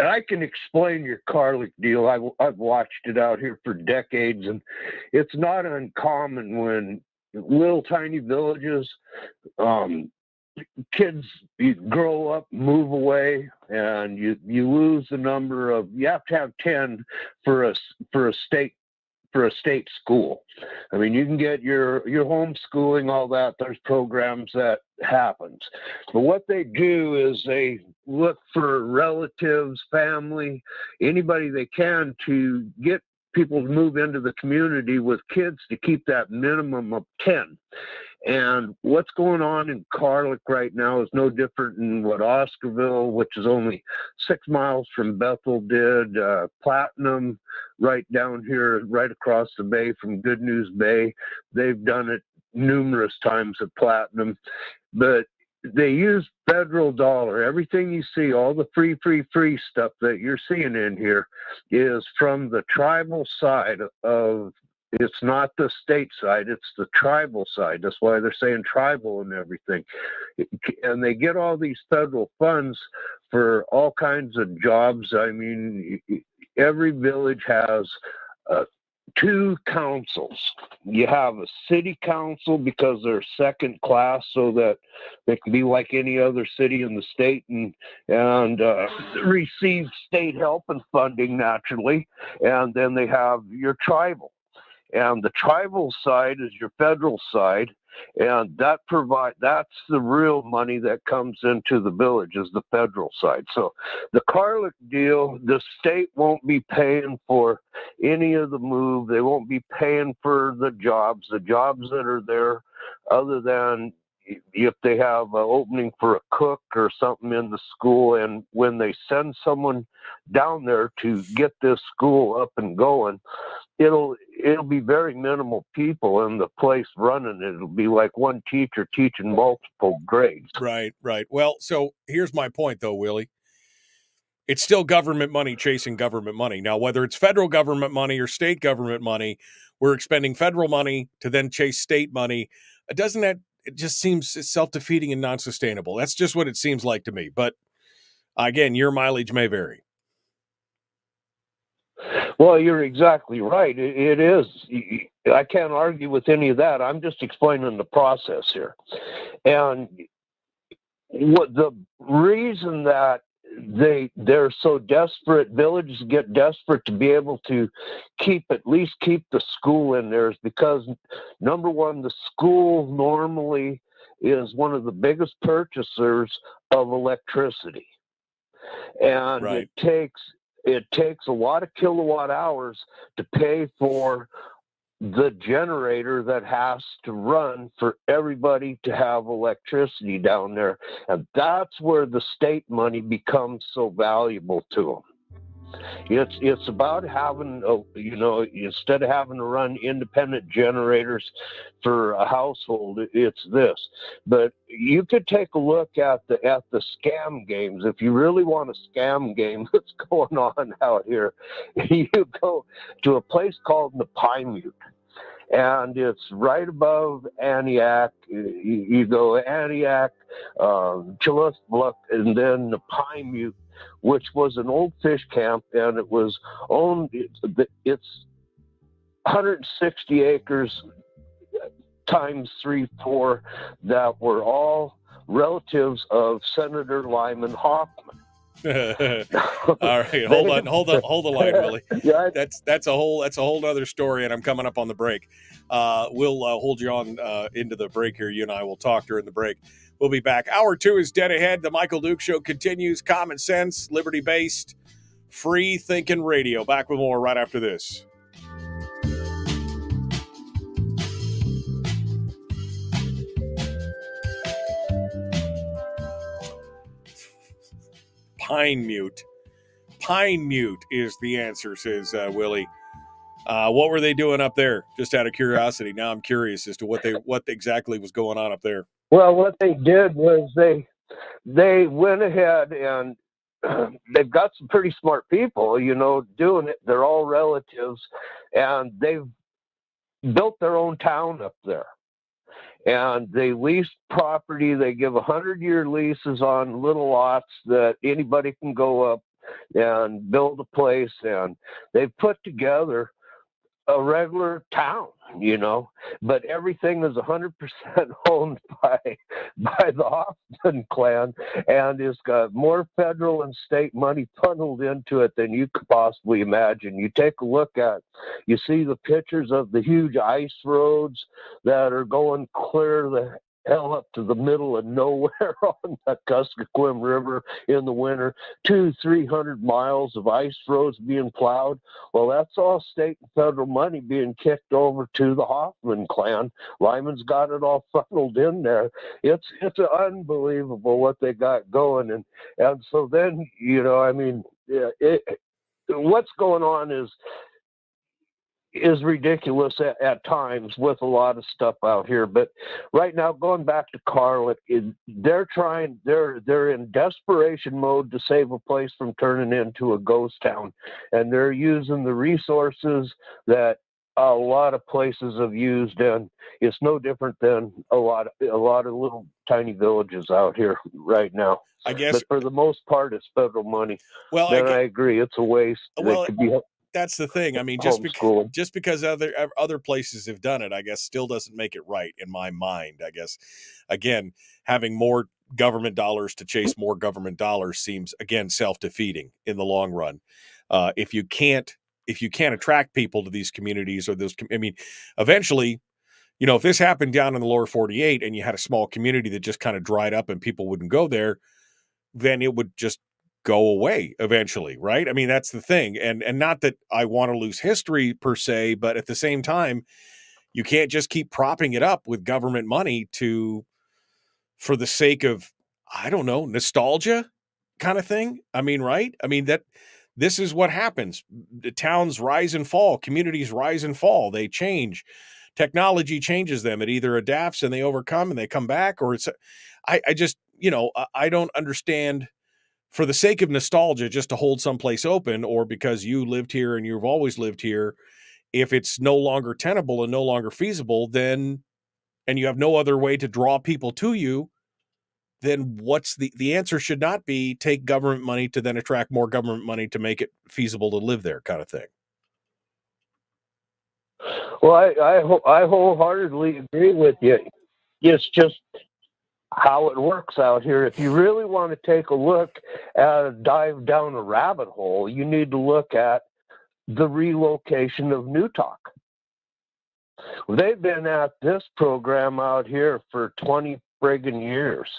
I can explain your Carlick deal. I've watched it out here for decades, and it's not uncommon when little tiny villages, kids, you grow up, move away, and you lose the number of. You have to have 10 for a state school. I mean, you can get your homeschooling, all that. There's programs that happens, but what they do is they look for relatives, family, anybody they can to get people to move into the community with kids to keep that minimum of 10. And what's going on in Carlick right now is no different than what Oscarville, which is only 6 miles from Bethel, did. Platinum, right down here, right across the bay from Good News Bay. They've done it numerous times at Platinum. But they use federal dollar. Everything you see, all the free stuff that you're seeing in here is from the tribal side of, it's not the state side, it's the tribal side. That's why they're saying tribal and everything. And they get all these federal funds for all kinds of jobs. I mean, every village has 2 councils. You have a city council because they're second class, so that they can be like any other city in the state and receive state help and funding naturally. And then they have your tribal. And the tribal side is your federal side, and that's the real money that comes into the village is the federal side. So the Carlick deal, the state won't be paying for any of the move. They won't be paying for the jobs that are there, other than if they have an opening for a cook or something in the school. And when they send someone down there to get this school up and going, it'll be very minimal people in the place running it. It'll be like one teacher teaching multiple grades. Right. Well, so here's my point, though, Willie. It's still government money chasing government money. Now, whether it's federal government money or state government money, we're expending federal money to then chase state money. It just seems self-defeating and non-sustainable. That's just what it seems like to me. But again, your mileage may vary. Well, you're exactly right. It is. I can't argue with any of that. I'm just explaining the process here. And what the reason that they're so desperate, villages get desperate to be able to at least keep the school in there, is because, number one, the school normally is one of the biggest purchasers of electricity. And right. It takes a lot of kilowatt hours to pay for the generator that has to run for everybody to have electricity down there. And that's where the state money becomes so valuable to them. It's about having, instead of having to run independent generators for a household, it's this. But you could take a look at the scam games. If you really want a scam game that's going on out here, you go to a place called Napaimute. And it's right above Antioch. You go Antioch, Chillisbluck, and then Napaimute, which was an old fish camp, and it was owned. It's 160 acres times 3-4 that were all relatives of Senator Lyman Hoffman. All right, hold the line, Willie. Yeah, That's a whole other story, and I'm coming up on the break. We'll hold you on into the break here. You and I will talk during the break. We'll be back. Hour 2 is dead ahead. The Michael Duke Show continues. Common sense, liberty-based, free thinking radio. Back with more right after this. Pine Mute is the answer, says Willie. What were they doing up there? Just out of curiosity. Now I'm curious as to what exactly was going on up there. Well, what they did was they went ahead and they've got some pretty smart people, doing it. They're all relatives, and they've built their own town up there. And they lease property. They give 100-year leases on little lots that anybody can go up and build a place. And they've put together a regular town, but everything is 100% owned by the Hoffman clan, and it's got more federal and state money funneled into it than you could possibly imagine. You take a look you see the pictures of the huge ice roads that are going clear the hell up to the middle of nowhere on the Kuskokwim River in the winter, 200-300 miles of ice roads being plowed. Well, that's all state and federal money being kicked over to the Hoffman clan. Lyman's got it all funneled in there. It's unbelievable what they got going. And so then, what's going on is ridiculous at times with a lot of stuff out here. But right now, going back to Carlin, they're in desperation mode to save a place from turning into a ghost town, and they're using the resources that a lot of places have used, and it's no different than a lot of little tiny villages out here right now. I guess, but for the most part, it's federal money. Well, I agree, it's a waste. Well, that's the thing. I mean, just because other places have done it, I guess, still doesn't make it right in my mind. I guess, again, having more government dollars to chase more government dollars seems, again, self-defeating in the long run. If you can't attract people to these communities or those, eventually, if this happened down in the lower 48 and you had a small community that just kind of dried up and people wouldn't go there, then it would just go away eventually, right? I mean, that's the thing. And not that I want to lose history per se, but at the same time, you can't just keep propping it up with government money for the sake of, I don't know, nostalgia kind of thing. I mean, right? I mean, this is what happens. The towns rise and fall, communities rise and fall. They change. Technology changes them. It either adapts and they overcome and they come back, or I just, I don't understand, for the sake of nostalgia, just to hold someplace open, or because you lived here and you've always lived here, if it's no longer tenable and no longer feasible, then, and you have no other way to draw people to you, then what's the answer should not be take government money to then attract more government money to make it feasible to live there, kind of thing. Well, I wholeheartedly agree with you. It's just how it works out here. If you really want to take a look at dive down a rabbit hole, you need to look at the relocation of Newtok. They've been at this program out here for 20 friggin' years.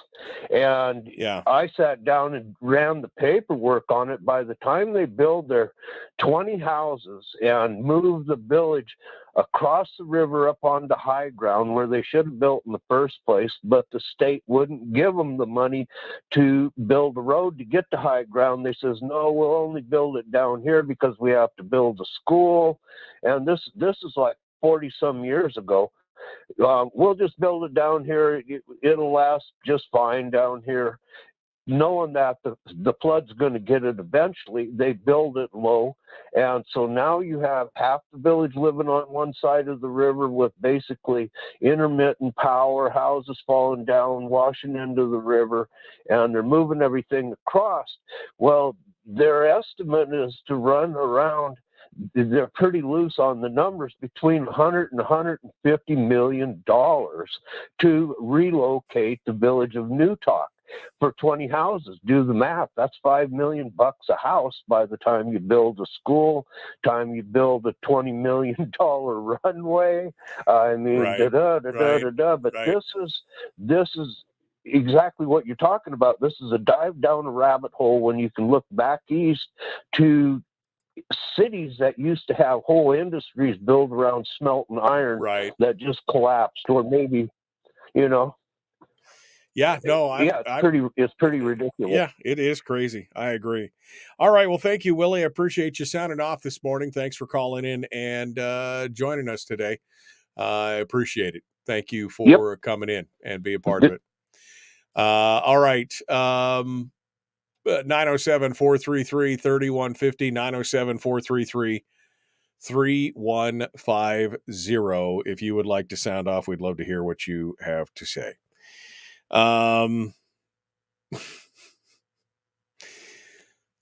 And I sat down and ran the paperwork on it. By the time they build their 20 houses and move the village across the river up onto high ground where they should have built in the first place, but the state wouldn't give them the money to build a road to get to high ground. They says, no, we'll only build it down here because we have to build a school. And this is like 40 some years ago. We'll just build it down here. It'll last just fine down here. Knowing that the flood's going to get it eventually, they build it low. And so now you have half the village living on one side of the river with basically intermittent power, houses falling down, washing into the river, and they're moving everything across. Well, their estimate is to run around, they're pretty loose on the numbers, between $100 and $150 million to relocate the village of Newtok. for 20 houses. Do the math. That's $5 million a house by the time you build a school, time you build a $20 million runway. I mean, Right. But this is exactly what you're talking about. This is a dive down a rabbit hole when you can look back east to cities that used to have whole industries built around smelt and iron that just collapsed, or maybe, Yeah, no, it's pretty ridiculous. Yeah, it is crazy. I agree. All right, well, thank you, Willie. I appreciate you sounding off this morning. Thanks for calling in and joining us today. I appreciate it. Thank you for coming in and being a part of it. All right. 907-433-3150, 907-433-3150. If you would like to sound off, we'd love to hear what you have to say.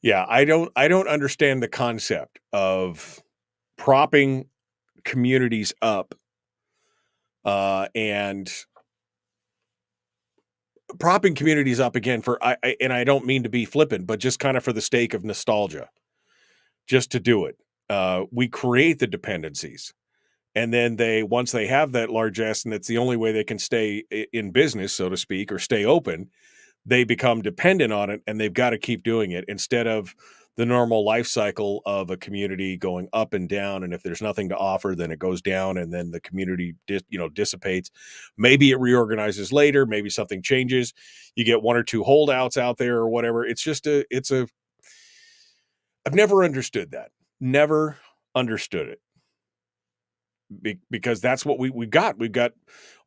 Yeah, I don't understand the concept of propping communities up and propping communities up again and I don't mean to be flippant, but just kind of for the sake of nostalgia, just to do it. We create the dependencies, and then once they have that largesse, and that's the only way they can stay in business, so to speak, or stay open, they become dependent on it, and they've got to keep doing it instead of the normal life cycle of a community going up and down. And if there's nothing to offer, then it goes down, and then the community dissipates. Maybe it reorganizes later. Maybe something changes. You get one or two holdouts out there or whatever. It's just I've never understood that. Never understood it. Because that's what we've got. We've got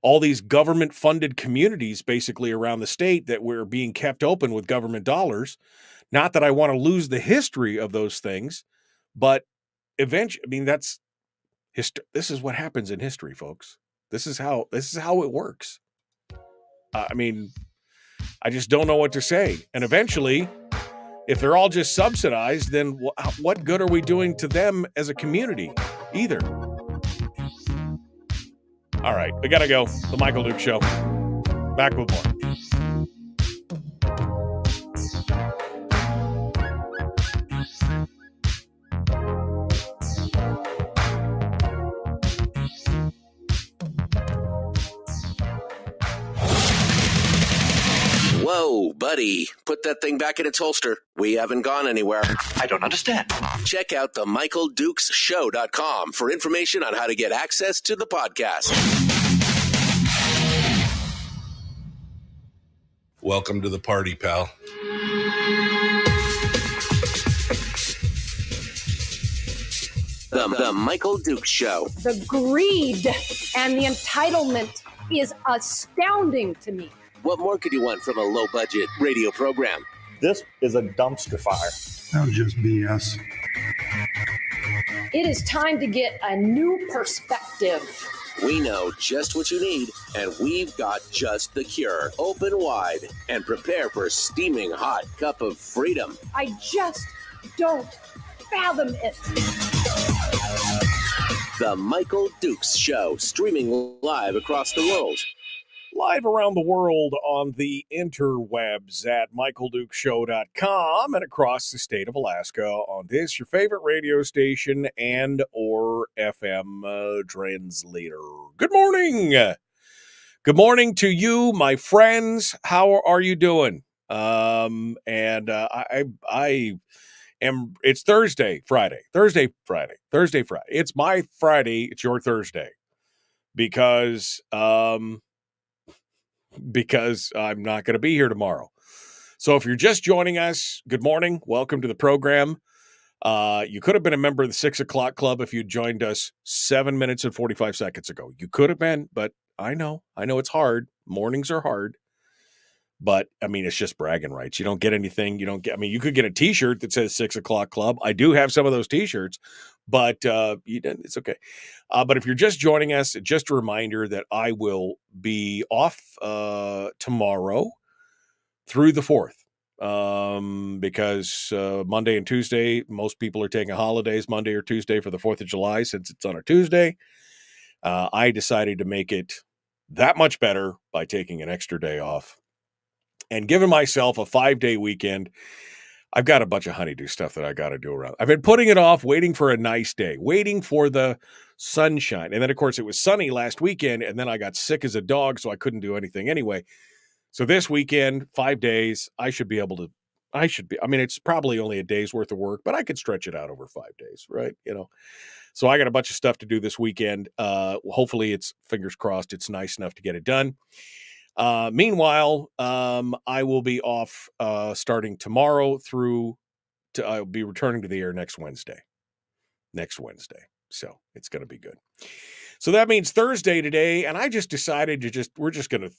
all these government-funded communities basically around the state that we're being kept open with government dollars. Not that I want to lose the history of those things, but eventually, I mean, this is what happens in history, folks. This is how it works. I mean, I just don't know what to say. And eventually, if they're all just subsidized, then what good are we doing to them as a community either? All right, we got to go. The Michael Duke Show. Back with more. Whoa, buddy. Put that thing back in its holster. We haven't gone anywhere. I don't understand. Check out themichaeldukesshow.com for information on how to get access to the podcast. Welcome to the party, pal. The Michael Duke Show. The greed and the entitlement is astounding to me. What more could you want from a low-budget radio program? This is a dumpster fire. That was just BS. It is time to get a new perspective. We know just what you need, and we've got just the cure. Open wide and prepare for a steaming hot cup of freedom. I just don't fathom it. The Michael Dukes Show, streaming live across the world. Live around the world on the interwebs at michaeldukeshow.com and across the state of Alaska on this, your favorite radio station and or FM translator. Good morning. Good morning to you, my friends. How are you doing? It's Thursday, Friday. It's my Friday. It's your Thursday because I'm not going to be here tomorrow. So if you're just joining us, good morning. Welcome to the program. You could have been a member of the 6 o'clock club if you joined us 7 minutes and 45 seconds ago. You could have been, but I know it's hard. Mornings are hard. But, I mean, it's just bragging rights. You don't get anything. You could get a T-shirt that says 6 o'clock club. I do have some of those T-shirts, but it's okay. But if you're just joining us, just a reminder that I will be off tomorrow through the 4th because Monday and Tuesday, most people are taking holidays Monday or Tuesday for the 4th of July since it's on a Tuesday. I decided to make it that much better by taking an extra day off. and giving myself a 5-day weekend. I've got a bunch of honeydew stuff that I got to do around. I've been putting it off, waiting for a nice day, waiting for the sunshine. And then, of course, it was sunny last weekend, and then I got sick as a dog, so I couldn't do anything anyway. So this weekend, 5 days, I should be, it's probably only a day's worth of work, but I could stretch it out over 5 days, right? So I got a bunch of stuff to do this weekend. Hopefully it's, fingers crossed, it's nice enough to get it done. Meanwhile, I will be off starting tomorrow I'll be returning to the air next Wednesday. So it's going to be good. So that means Thursday today, and I just decided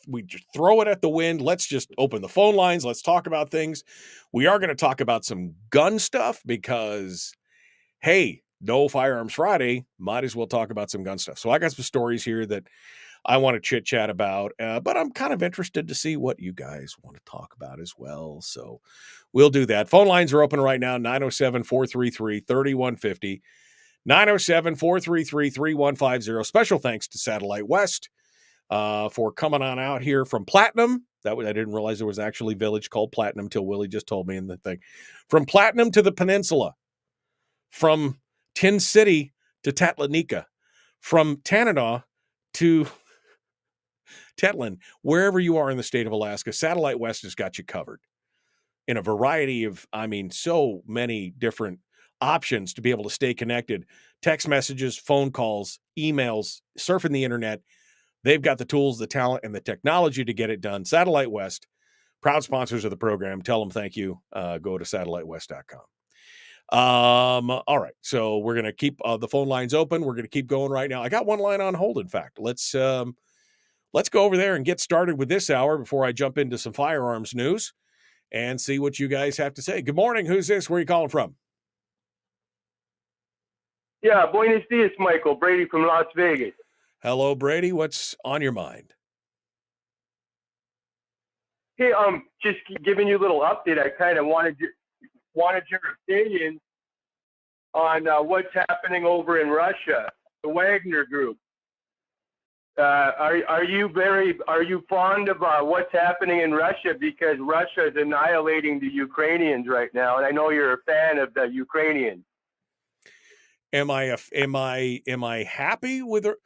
we just throw it at the wind. Let's just open the phone lines. Let's talk about things. We are going to talk about some gun stuff because, hey, no Firearms Friday. Might as well talk about some gun stuff. So I got some stories here that I want to chit-chat about, but I'm kind of interested to see what you guys want to talk about as well. So we'll do that. Phone lines are open right now, 907-433-3150, 907-433-3150. Special thanks to Satellite West for coming on out here from Platinum. I didn't realize there was actually a village called Platinum till Willie just told me in the thing. From Platinum to the Peninsula, from Tin City to Tatlanika, from Tanana to Tetlin, wherever you are in the state of Alaska, Satellite West has got you covered in a variety of, so many different options to be able to stay connected. Text messages, phone calls, emails, surfing the internet. They've got the tools, the talent, and the technology to get it done. Satellite West, proud sponsors of the program. Tell them thank you. Go to satellitewest.com. All right. So we're going to keep the phone lines open. We're going to keep going right now. I got one line on hold, in fact. Let's go over there and get started with this hour before I jump into some firearms news and see what you guys have to say. Good morning. Who's this? Where are you calling from? Yeah, buenos dias, Michael. Brady from Las Vegas. Hello, Brady. What's on your mind? Hey, just giving you a little update. I kind of wanted your opinion on what's happening over in Russia, the Wagner Group. Are you fond of what's happening in Russia, because Russia is annihilating the Ukrainians right now, and I know you're a fan of the Ukrainians. Am I happy with her?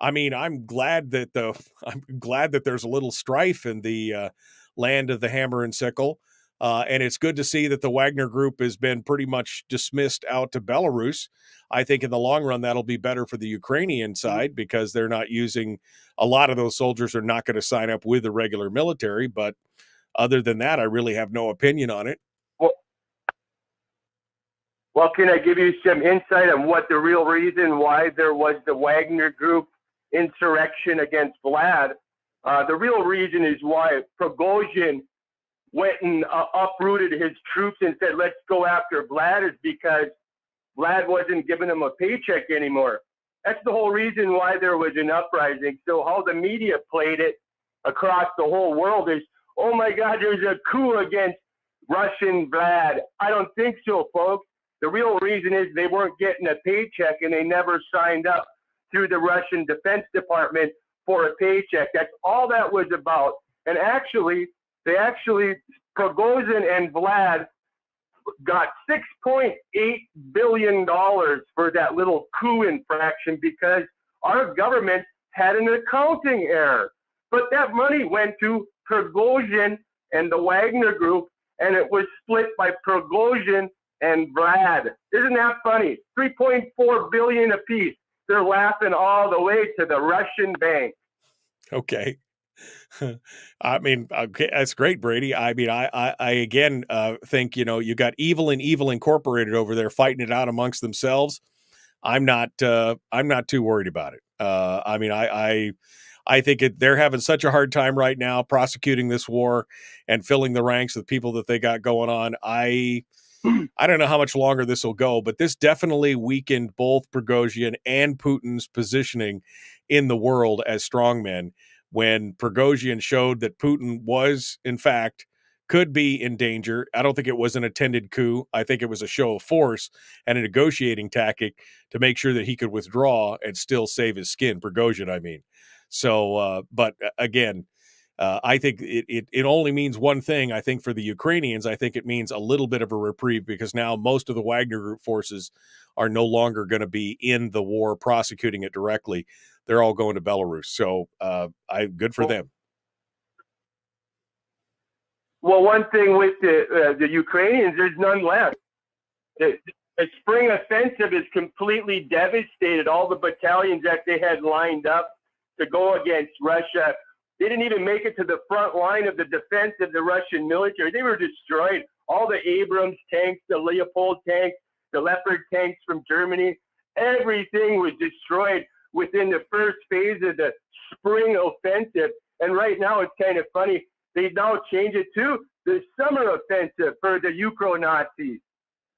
I'm glad that there's a little strife in the land of the hammer and sickle, and it's good to see that the Wagner Group has been pretty much dismissed out to Belarus. I think in the long run that'll be better for the Ukrainian side, because they're not using, a lot of those soldiers are not going to sign up with the regular military. But other than that, I really have no opinion on it. Well, can I give you some insight on what the real reason why there was the Wagner Group insurrection against Vlad? The real reason is why Prigozhin went and uprooted his troops and said, let's go after Vlad, is because Vlad wasn't giving him a paycheck anymore. That's the whole reason why there was an uprising. So how the media played it across the whole world is, oh my God, there's a coup against Russian Vlad. I don't think so, folks. The real reason is they weren't getting a paycheck, and they never signed up through the Russian Defense Department for a paycheck. That's all that was about. And Prigozhin and Vlad got $6.8 billion for that little coup infraction, because our government had an accounting error. But that money went to Prigozhin and the Wagner Group, and it was split by Prigozhin and Vlad. Isn't that funny? $3.4 billion apiece. They're laughing all the way to the Russian bank. Okay. Okay, that's great, Brady. I again think, you got Evil and Evil Incorporated over there fighting it out amongst themselves. I'm not too worried about it. I think they're having such a hard time right now prosecuting this war and filling the ranks with people that they got going on. I don't know how much longer this will go, but this definitely weakened both Prigozhin and Putin's positioning in the world as strongmen, when Prigozhin showed that Putin was, in fact, could be in danger. I don't think it was an attended coup. I think it was a show of force and a negotiating tactic to make sure that he could withdraw and still save his skin. Prigozhin, I mean. So, but again, I think it only means one thing. I think for the Ukrainians, I think it means a little bit of a reprieve, because now most of the Wagner Group forces are no longer going to be in the war prosecuting it directly. They're all going to Belarus. So good for them. Well, one thing with the Ukrainians, there's none left. The spring offensive is completely devastated all the battalions that they had lined up to go against Russia. They didn't even make it to the front line of the defense of the Russian military. They were destroyed. All the Abrams tanks, the Leopold tanks, the Leopard tanks from Germany, everything was destroyed within the first phase of the spring offensive. And right now it's kind of funny. They now change it to the summer offensive for the Ukro-Nazis.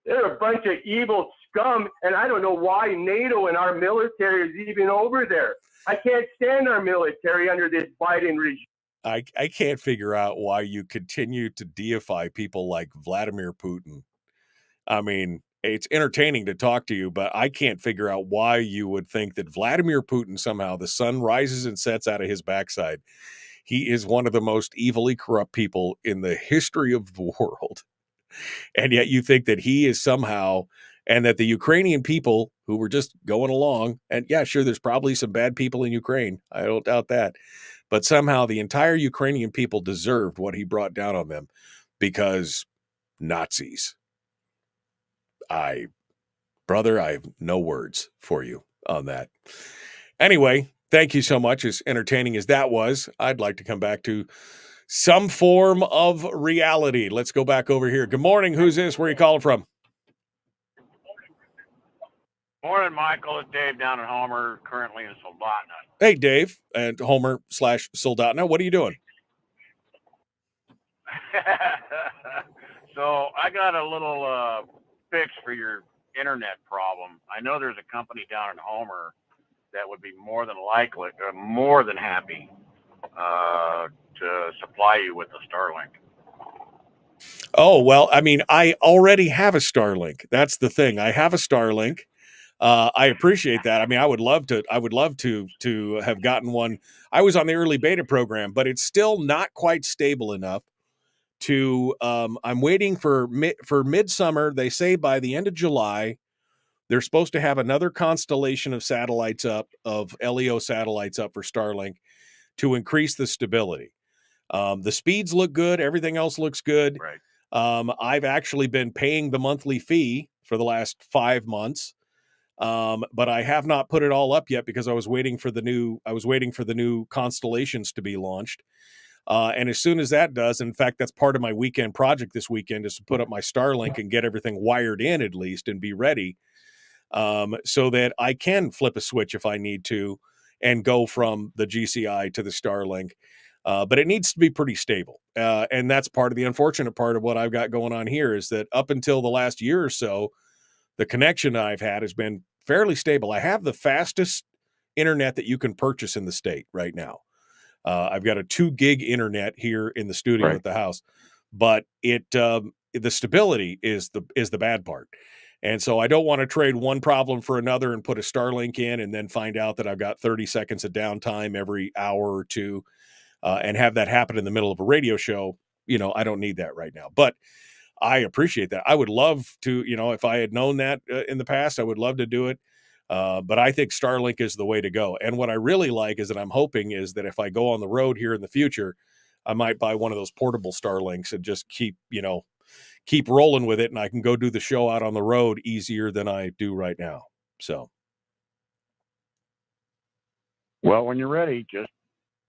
They're a bunch of evil scum, and I don't know why NATO and our military is even over there. I can't stand our military under this Biden regime. I can't figure out why you continue to deify people like Vladimir Putin. I mean, it's entertaining to talk to you, but I can't figure out why you would think that Vladimir Putin, somehow the sun rises and sets out of his backside. He is one of the most evilly corrupt people in the history of the world. And yet you think that he is somehow, and that the Ukrainian people who were just going along, and yeah, sure, there's probably some bad people in Ukraine. I don't doubt that. But somehow the entire Ukrainian people deserved what he brought down on them because Nazis. Brother, I have no words for you on that. Anyway, thank you so much. As entertaining as that was, I'd like to come back to some form of reality. Let's go back over here. Good morning. Who's this? Where are you calling from? Morning, Michael. It's Dave down in Homer, currently in Soldotna. Hey, Dave, and Homer/Soldotna. What are you doing? So I got a little fix for your internet problem. I know there's a company down in Homer that would be more than happy to supply you with a Starlink. Oh, well, I mean, I already have a Starlink. That's the thing. I have a Starlink. I appreciate that. I mean, I would love to have gotten one. I was on the early beta program, but it's still not quite stable enough to, I'm waiting for midsummer. They say by the end of July, they're supposed to have another constellation of satellites up, of LEO satellites up for Starlink to increase the stability. The speeds look good. Everything else looks good. Right. I've actually been paying the monthly fee for the last 5 months. But I have not put it all up yet because I was waiting for the new constellations to be launched. And as soon as that does, in fact, that's part of my weekend project this weekend, is to put up my Starlink and get everything wired in at least and be ready, so that I can flip a switch if I need to and go from the GCI to the Starlink. But it needs to be pretty stable. And that's part of the unfortunate part of what I've got going on here, is that up until the last year or so, the connection I've had has been fairly stable. I have the fastest internet that you can purchase in the state right now. I've got a 2 gig internet here in the studio at the house, but the stability is the bad part. And so I don't want to trade one problem for another and put a Starlink in and then find out that I've got 30 seconds of downtime every hour or two, and have that happen in the middle of a radio show. You know, I don't need that right now, but I appreciate that. I would love to, if I had known that in the past, I would love to do it. But I think Starlink is the way to go. And what I really like is that I'm hoping is that if I go on the road here in the future, I might buy one of those portable Starlinks and just keep rolling with it. And I can go do the show out on the road easier than I do right now. So. Well, when you're ready, just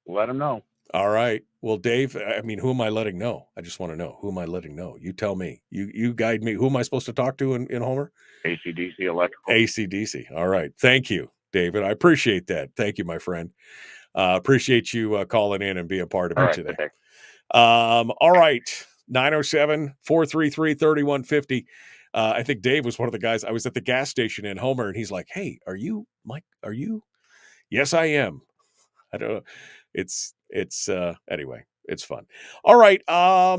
let them know. All right. Well, Dave, I mean, who am I letting know? I just want to know. Who am I letting know? You tell me. You guide me. Who am I supposed to talk to in Homer? AC/DC Electrical. AC/DC. All right. Thank you, David. I appreciate that. Thank you, my friend. Appreciate you calling in and being a part of it today. Okay. All right. 907-433-3150. I think Dave was one of the guys. I was at the gas station in Homer, and he's like, "Hey, are you Mike? Are you?" Yes, I am. I don't know. Anyway, it's fun. All right. I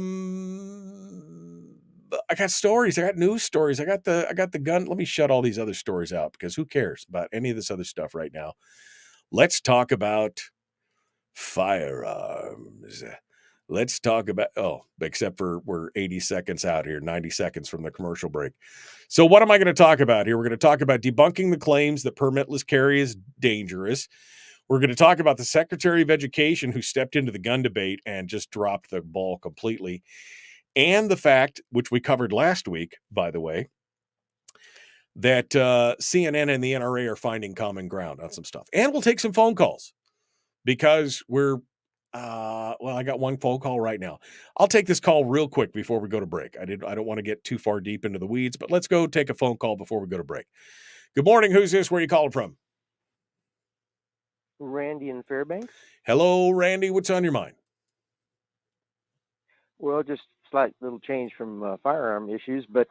got stories. I got news stories. I got the gun. Let me shut all these other stories out because who cares about any of this other stuff right now? Let's talk about firearms. Let's talk about, except for we're 80 seconds out here, 90 seconds from the commercial break. So what am I going to talk about here? We're going to talk about debunking the claims that permitless carry is dangerous. We're going to talk about the Secretary of Education who stepped into the gun debate and just dropped the ball completely. And the fact, which we covered last week, by the way, that CNN and the NRA are finding common ground on some stuff. And we'll take some phone calls because we're, I got one phone call right now. I'll take this call real quick before we go to break. I don't want to get too far deep into the weeds, but let's go take a phone call before we go to break. Good morning. Who's this? Where are you calling from? Randy in Fairbanks. Hello, Randy. What's on your mind? Well, just slight little change from firearm issues, but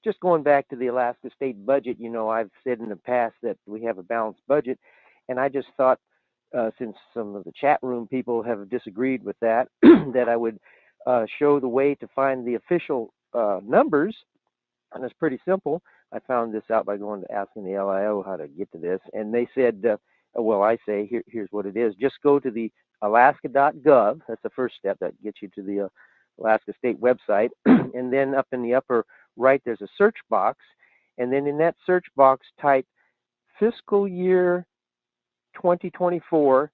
just going back to the Alaska state budget, I've said in the past that we have a balanced budget, and I just thought, since some of the chat room people have disagreed with that, that I would show the way to find the official numbers, and it's pretty simple. I found this out by going to asking the LIO how to get to this, and they said, here's what it is. Just go to the alaska.gov. That's the first step. That gets you to the Alaska State website. And then up in the upper right, there's a search box. And then in that search box, type fiscal year 2024,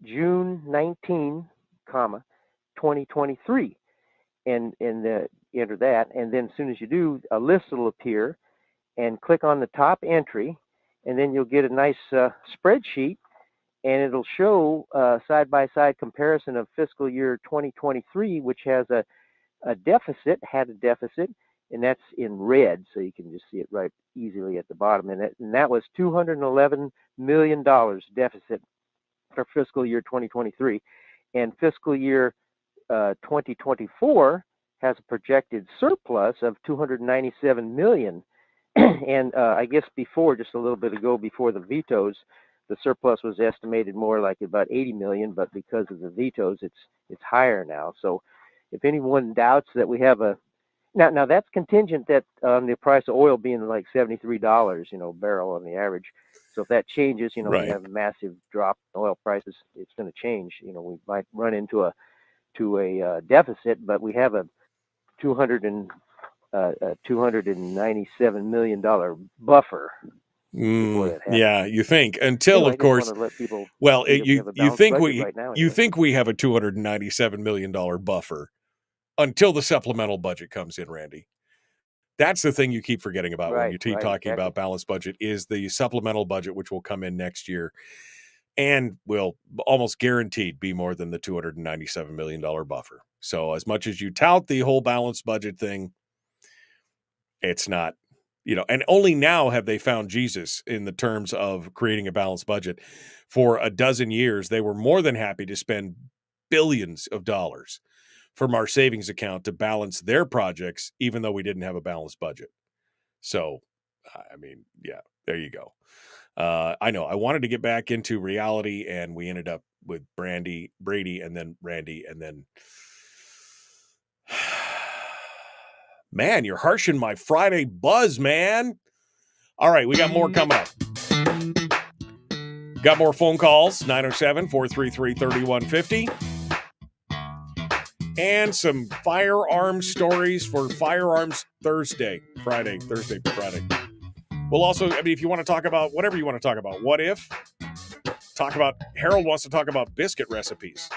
June 19, 2023. And enter that. And then as soon as you do, a list will appear. And click on the top entry. And then you'll get a nice spreadsheet. And it'll show side-by-side comparison of fiscal year 2023, which has had a deficit, and that's in red, so you can just see it right easily at the bottom. And that was $211 million deficit for fiscal year 2023. And fiscal year 2024 has a projected surplus of $297 million. And I guess just a little bit ago, before the vetoes, the surplus was estimated more like about 80 million, but because of the vetoes, it's higher now. So if anyone doubts that we have now that's contingent that the price of oil being like $73, barrel on the average. So if that changes, Right. we have a massive drop in oil prices, it's going to change. We might run into a deficit, but we have a $297 million buffer. Yeah, you think until, Anyway, of course. you think we have a $297 million buffer until the supplemental budget comes in, Randy. That's the thing you keep forgetting about when you keep talking about balanced budget is the supplemental budget, which will come in next year and will almost guaranteed be more than the $297 million buffer. So as much as you tout the whole balanced budget thing, it's not. And only now have they found Jesus in the terms of creating a balanced budget. For a dozen years, they were more than happy to spend billions of dollars from our savings account to balance their projects, even though we didn't have a balanced budget. So, there you go. I know I wanted to get back into reality, and we ended up with Brady, and then Randy, and then... Man, you're harshing my Friday buzz, man. All right, we got more coming up. Got more phone calls, 907-433-3150. And some firearm stories for Firearms Thursday. Friday. We'll also, if you want to talk about whatever you want to talk about, what if? Harold wants to talk about biscuit recipes.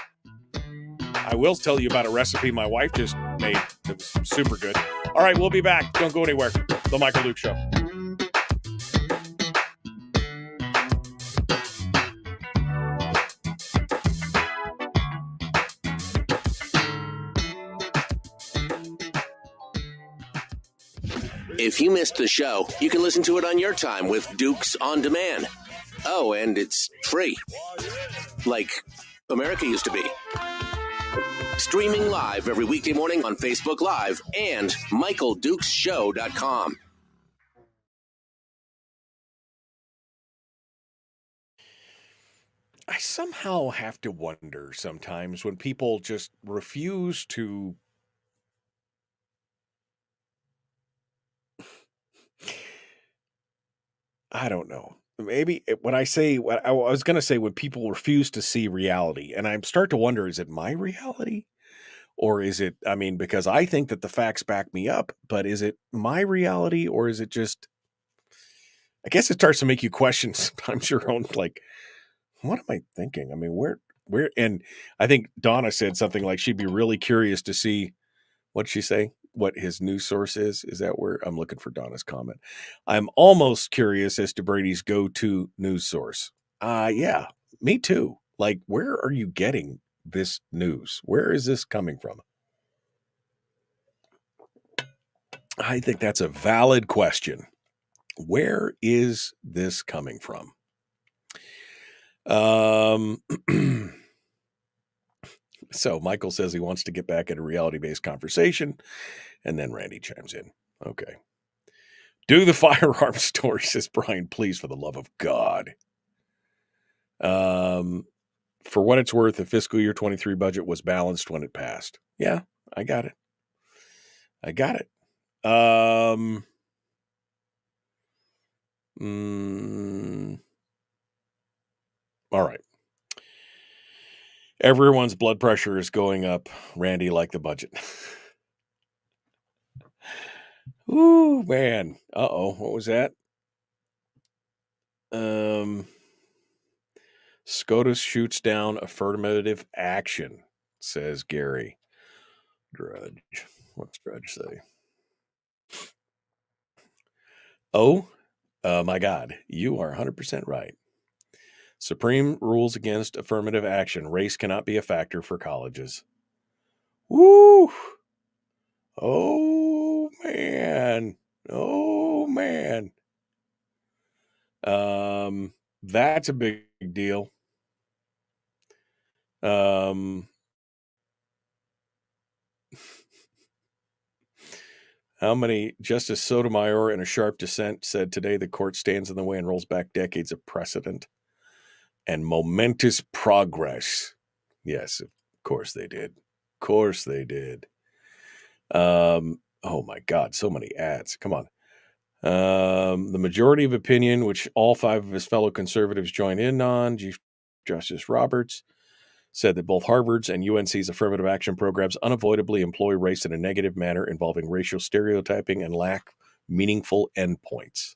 I will tell you about a recipe my wife just made. It was super good. All right, we'll be back. Don't go anywhere. The Michael Duke Show. If you missed the show, you can listen to it on your time with Dukes On Demand. Oh, and it's free. Like America used to be. Streaming live every weekday morning on Facebook Live and MichaelDukesShow.com. I somehow have to wonder sometimes when people just refuse to I don't know. maybe when I say what I was going to say, when people refuse to see reality, and I'm start to wonder, is it my reality? Or is it, I mean, because I think that the facts back me up, but is it my reality, or is it just, I guess it starts to make you question sometimes your own, like, what am I thinking? I mean, where, and I think Donna said something like she'd be really curious to see, what'd she say? What his news source is? Is that where I'm looking for Donna's comment? I'm almost curious as to Brady's go-to news source. Yeah, me too. Like, where are you getting this news? Where is this coming from? I think that's a valid question. Where is this coming from? So Michael says he wants to get back into reality-based conversation, and then Randy chimes in. Okay. Do the firearm story, says Brian, please, for the love of God. For what it's worth, the fiscal year 23 budget was balanced when it passed. Yeah, I got it. All right. Everyone's blood pressure is going up, Randy, like the budget. Ooh, man. Uh-oh. What was that? SCOTUS shoots down affirmative action, says Gary. Drudge. What's Drudge say? Oh, my God. You are 100% right. Supreme rules against affirmative action. Race cannot be a factor for colleges. Woo! Oh, man. That's a big deal. How many? Justice Sotomayor, in a sharp dissent, said today the court stands in the way and rolls back decades of precedent and momentous progress. Yes, of course they did. Oh my God, so many ads. Come on. The majority of opinion, which all 5 of his fellow conservatives join in on, Chief Justice Roberts, said that both Harvard's and UNC's affirmative action programs unavoidably employ race in a negative manner involving racial stereotyping and lack meaningful endpoints.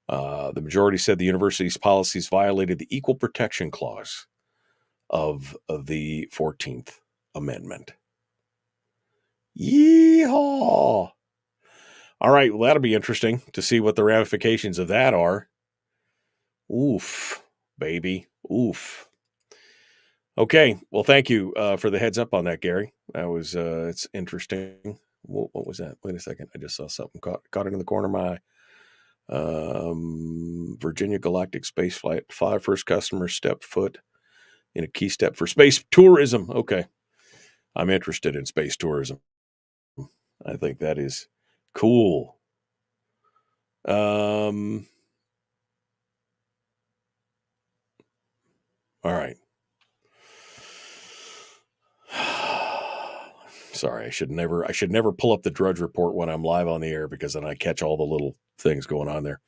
The majority said the university's policies violated the Equal Protection Clause of the 14th Amendment. Yeehaw! All right, well, that'll be interesting to see what the ramifications of that are. Oof, baby. Oof. Okay, well, thank you for the heads up on that, Gary. That was, it's interesting. What was that? Wait a second. I just saw something caught it in the corner of my eye. Virginia Galactic Space Flight, 5 first customers step foot in a key step for space tourism. Okay. I'm interested in space tourism. I think that is cool. All right. Sorry, I should never pull up the Drudge Report when I'm live on the air, because then I catch all the little things going on there.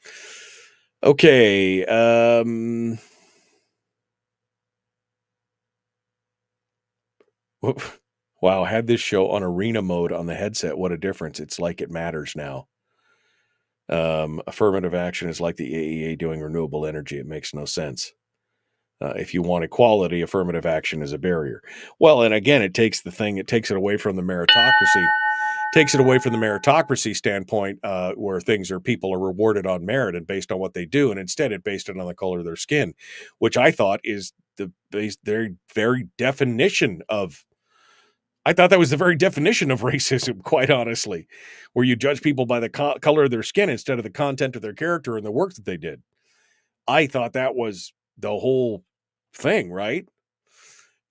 Okay. Wow, had this show on arena mode on the headset. What a difference. It's like it matters now. Affirmative action is like the AEA doing renewable energy. It makes no sense. If you want equality, affirmative action is a barrier. Well, and again, it takes it away from the meritocracy. Takes it away from the meritocracy standpoint, where people are rewarded on merit and based on what they do, and instead it based it on the color of their skin, which I thought is the very definition of. I thought that was the very definition of racism, quite honestly, where you judge people by the color of their skin instead of the content of their character and the work that they did. I thought that was the whole thing, right?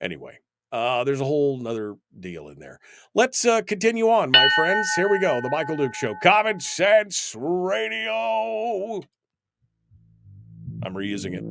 Anyway, there's a whole nother deal in there. Let's continue on, my friends. Here we go. The Michael Duke Show. Common Sense Radio. I'm reusing it.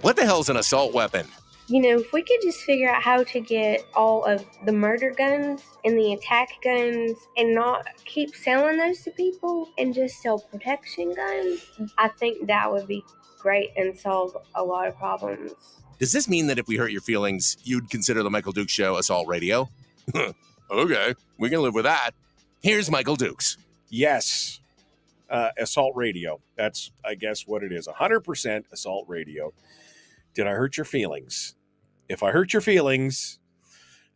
What the hell's an assault weapon? if we could just figure out how to get all of the murder guns and the attack guns and not keep selling those to people and just sell protection guns, I think that would be great and solve a lot of problems. Does this mean that if we hurt your feelings, you'd consider the Michael Dukes Show assault radio? Okay, we can live with that. Here's Michael Dukes. Yes. Assault radio. That's, I guess, what it is. 100% assault radio. Did I hurt your feelings? If I hurt your feelings,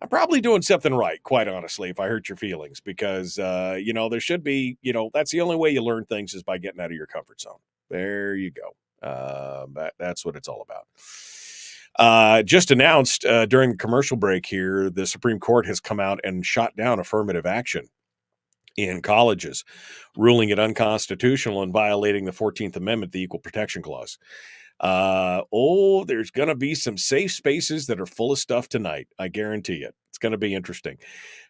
I'm probably doing something right, quite honestly, if I hurt your feelings, because, there should be, that's the only way you learn things is by getting out of your comfort zone. There you go. That's what it's all about. Just announced during the commercial break here, the Supreme Court has come out and shot down affirmative action in colleges, ruling it unconstitutional and violating the 14th Amendment, the Equal Protection Clause. There's going to be some safe spaces that are full of stuff tonight. I guarantee it. It's going to be interesting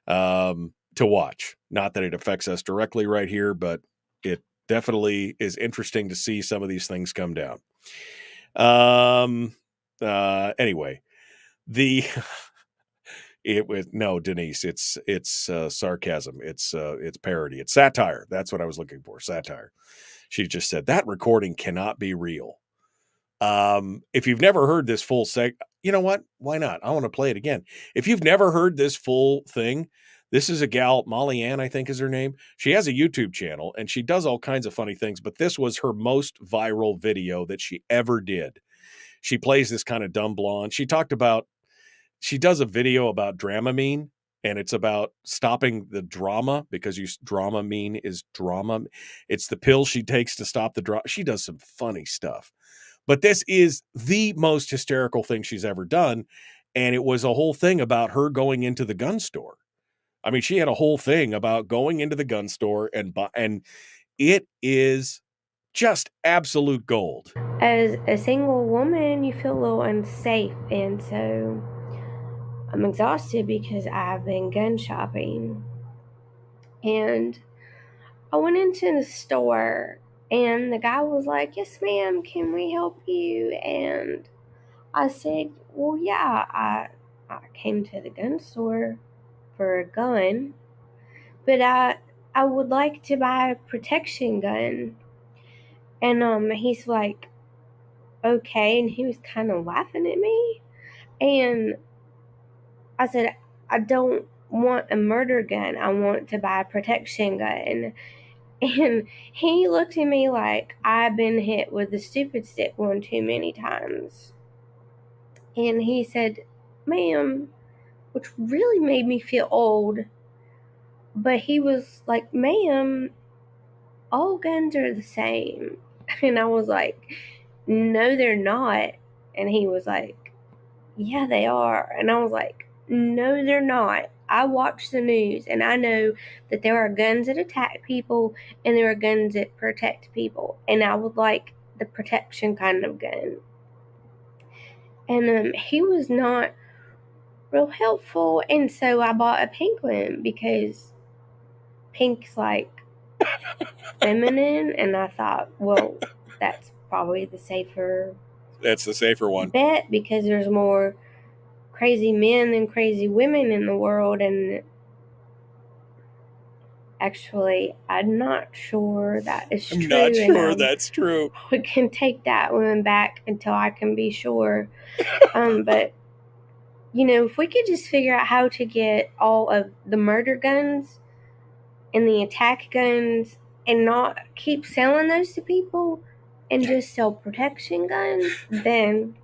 to watch. Not that it affects us directly right here, but it definitely is interesting to see some of these things come down. Anyway, Denise, it's sarcasm. It's parody. It's satire. That's what I was looking for. Satire. She just said that recording cannot be real. If you've never heard this full you know what? Why not? I want to play it again. If you've never heard this full thing, this is a gal, Molly Ann, I think is her name. She has a YouTube channel and she does all kinds of funny things, but this was her most viral video that she ever did. She plays this kind of dumb blonde. She does a video about Dramamine, and it's about stopping the drama because Dramamine is drama. It's the pill she takes to stop the drama. She does some funny stuff. But this is the most hysterical thing she's ever done. And it was a whole thing about her going into the gun store. I mean, she had a whole thing about going into the gun store and it is just absolute gold. As a single woman, you feel a little unsafe. And so I'm exhausted because I've been gun shopping. And I went into the store and the guy was like, "Yes, ma'am, can we help you?" And I said, "Well, yeah, I came to the gun store for a gun, but I would like to buy a protection gun." And he's like, "Okay," and he was kind of laughing at me. And I said, "I don't want a murder gun. I want to buy a protection gun." And he looked at me like I've been hit with the stupid stick one too many times. And he said, "Ma'am," which really made me feel old. But he was like, "Ma'am, all guns are the same." And I was like, "No, they're not." And he was like, "Yeah, they are." And I was like, "No, they're not. I watch the news and I know that there are guns that attack people and there are guns that protect people. And I would like the protection kind of gun." And he was not real helpful. And so I bought a pink one because pink's like feminine. And I thought, well, that's probably the safer one bet because there's more crazy men than crazy women in the world. And actually, I'm not sure that is true. I'm not sure that's true. We can take that one back until I can be sure. But if we could just figure out how to get all of the murder guns and the attack guns and not keep selling those to people and just sell protection guns, then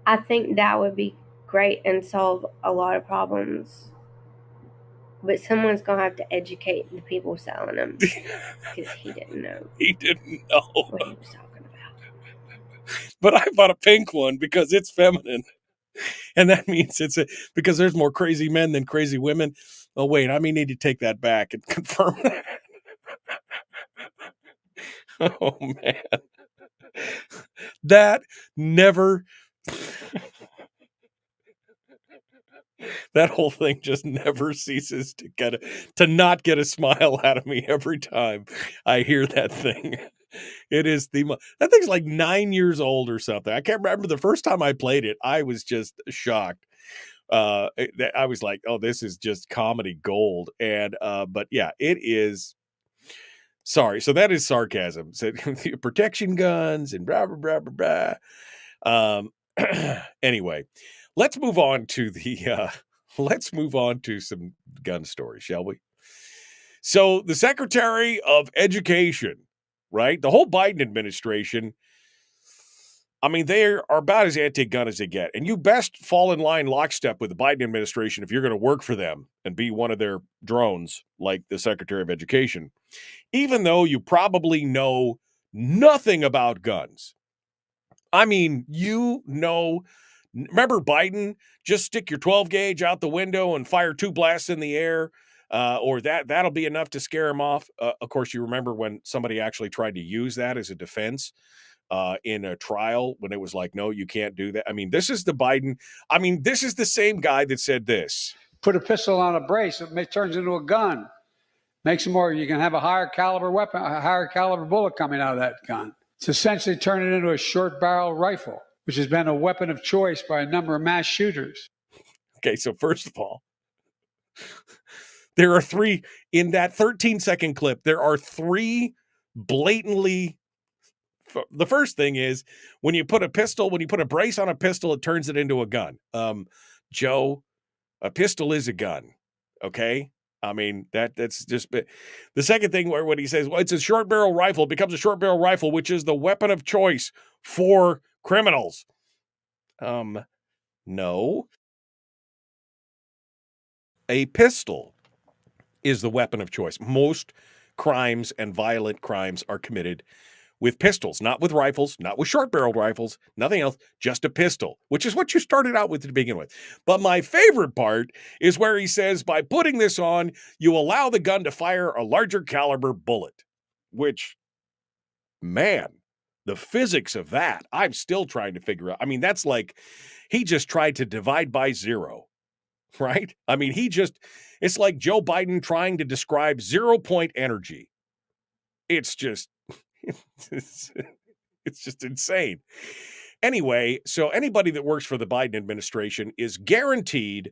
I think that would be great and solve a lot of problems. But someone's going to have to educate the people selling them because he didn't know. He didn't know what he was talking about. But I bought a pink one because it's feminine. And that means because there's more crazy men than crazy women. Oh, wait, I may need to take that back and confirm that. Oh, man. That never... That whole thing just never ceases to not get a smile out of me every time I hear that thing. It is that thing's like 9 years old or something. I can't remember the first time I played it. I was just shocked. I was like, oh, this is just comedy gold. And but yeah, it is. Sorry, so that is sarcasm. So, protection guns and blah blah blah blah blah. Anyway, let's move on to some gun stories, shall we? So the Secretary of Education, right? The whole Biden administration, I mean, they are about as anti-gun as they get. And you best fall in line lockstep with the Biden administration if you're going to work for them and be one of their drones like the Secretary of Education, even though you probably know nothing about guns. I mean, remember Biden? Just stick your 12 gauge out the window and fire 2 blasts in the air. Or that'll be enough to scare him off. Of course, you remember when somebody actually tried to use that as a defense in a trial when it was like, no, you can't do that. I mean, this is the Biden. I mean, this is the same guy that said this. Put a pistol on a brace, it turns into a gun. Makes it more, you can have a higher caliber weapon, a higher caliber bullet coming out of that gun. It's essentially turned it into a short barrel rifle, which has been a weapon of choice by a number of mass shooters. Okay, so first of all, there are 3 in that 13-second clip. There are 3 blatantly. The first thing is when you put a brace on a pistol, it turns it into a gun. Joe, a pistol is a gun. Okay. I mean, that's just the second thing where when he says, well, it's a short barrel rifle, it becomes a short barrel rifle, which is the weapon of choice for criminals. No. A pistol is the weapon of choice. Most crimes and violent crimes are committed with pistols, not with rifles, not with short-barreled rifles, nothing else, just a pistol, which is what you started out with to begin with. But my favorite part is where he says, by putting this on, you allow the gun to fire a larger caliber bullet, which, man, the physics of that, I'm still trying to figure out. I mean, that's like he just tried to divide by 0, right? I mean, it's like Joe Biden trying to describe 0-point energy. It's just... it's just insane. Anyway, so anybody that works for the Biden administration is guaranteed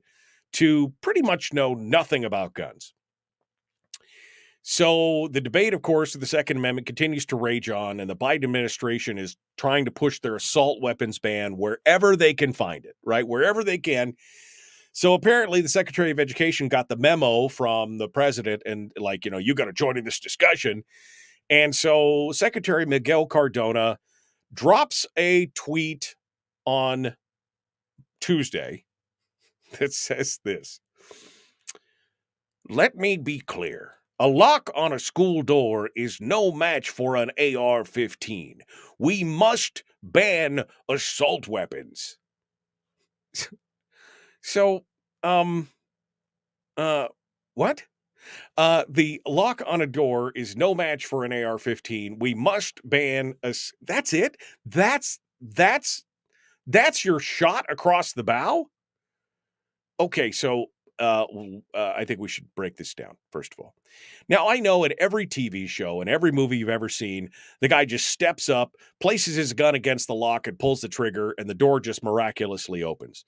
to pretty much know nothing about guns. So the debate, of course, of the Second Amendment continues to rage on, and the Biden administration is trying to push their assault weapons ban wherever they can find it, right? Wherever they can. So apparently the Secretary of Education got the memo from the president and you got to join in this discussion. And so Secretary Miguel Cardona drops a tweet on Tuesday that says this. Let me be clear. A lock on a school door is no match for an AR-15. We must ban assault weapons. So, what? The lock on a door is no match for an AR-15. We must ban that's it? That's your shot across the bow? Okay, so I think we should break this down, first of all. Now, I know in every TV show and every movie you've ever seen, the guy just steps up, places his gun against the lock and pulls the trigger, and the door just miraculously opens.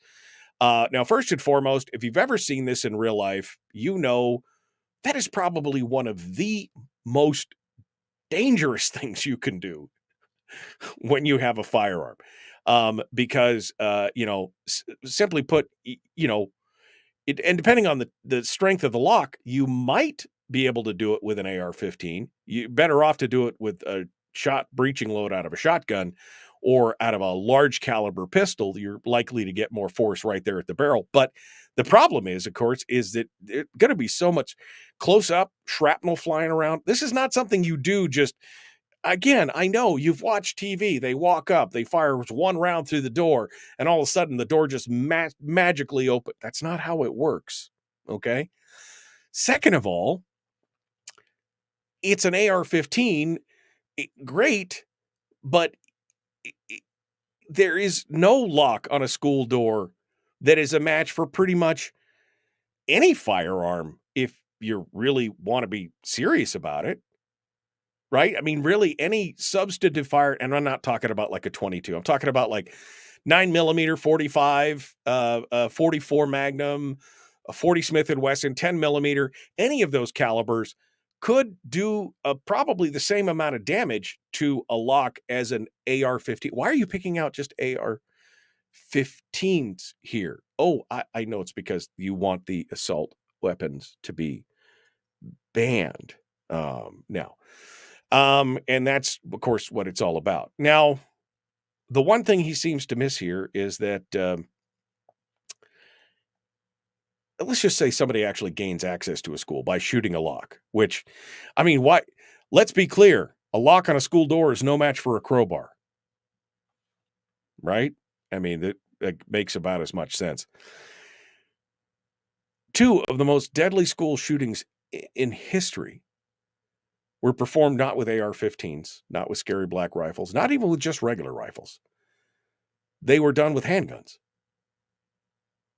Now, first and foremost, if you've ever seen this in real life, you know that is probably one of the most dangerous things you can do when you have a firearm. Because, simply put, and depending on the strength of the lock, you might be able to do it with an AR-15. You're better off to do it with a shot breaching load out of a shotgun or out of a large caliber pistol. You're likely to get more force right there at the barrel. But the problem is, of course, is that there's going to be so much close up shrapnel flying around. This is not something you do just, again, I know you've watched TV. They walk up, they fire one round through the door, and all of a sudden the door just magically open. That's not how it works. Okay. Second of all, it's an AR-15. Great. But there is no lock on a school door that is a match for pretty much any firearm if you really want to be serious about it. right? I mean, really any substantive fire, and I'm not talking about like a 22. I'm talking about like 9mm, 45, 44 Magnum, a 40 Smith & Wesson, 10mm, any of those calibers could do probably the same amount of damage to a lock as an AR-15. Why are you picking out just AR-15s here? Oh, I know it's because you want the assault weapons to be banned now. And that's, of course, what it's all about. Now, the one thing he seems to miss here is that let's just say somebody actually gains access to a school by shooting a lock, which, I mean, why? Let's be clear. A lock on a school door is no match for a crowbar, right? I mean, that makes about as much sense. 2 of the most deadly school shootings in history were performed not with AR-15s, not with scary black rifles, not even with just regular rifles. They were done with handguns.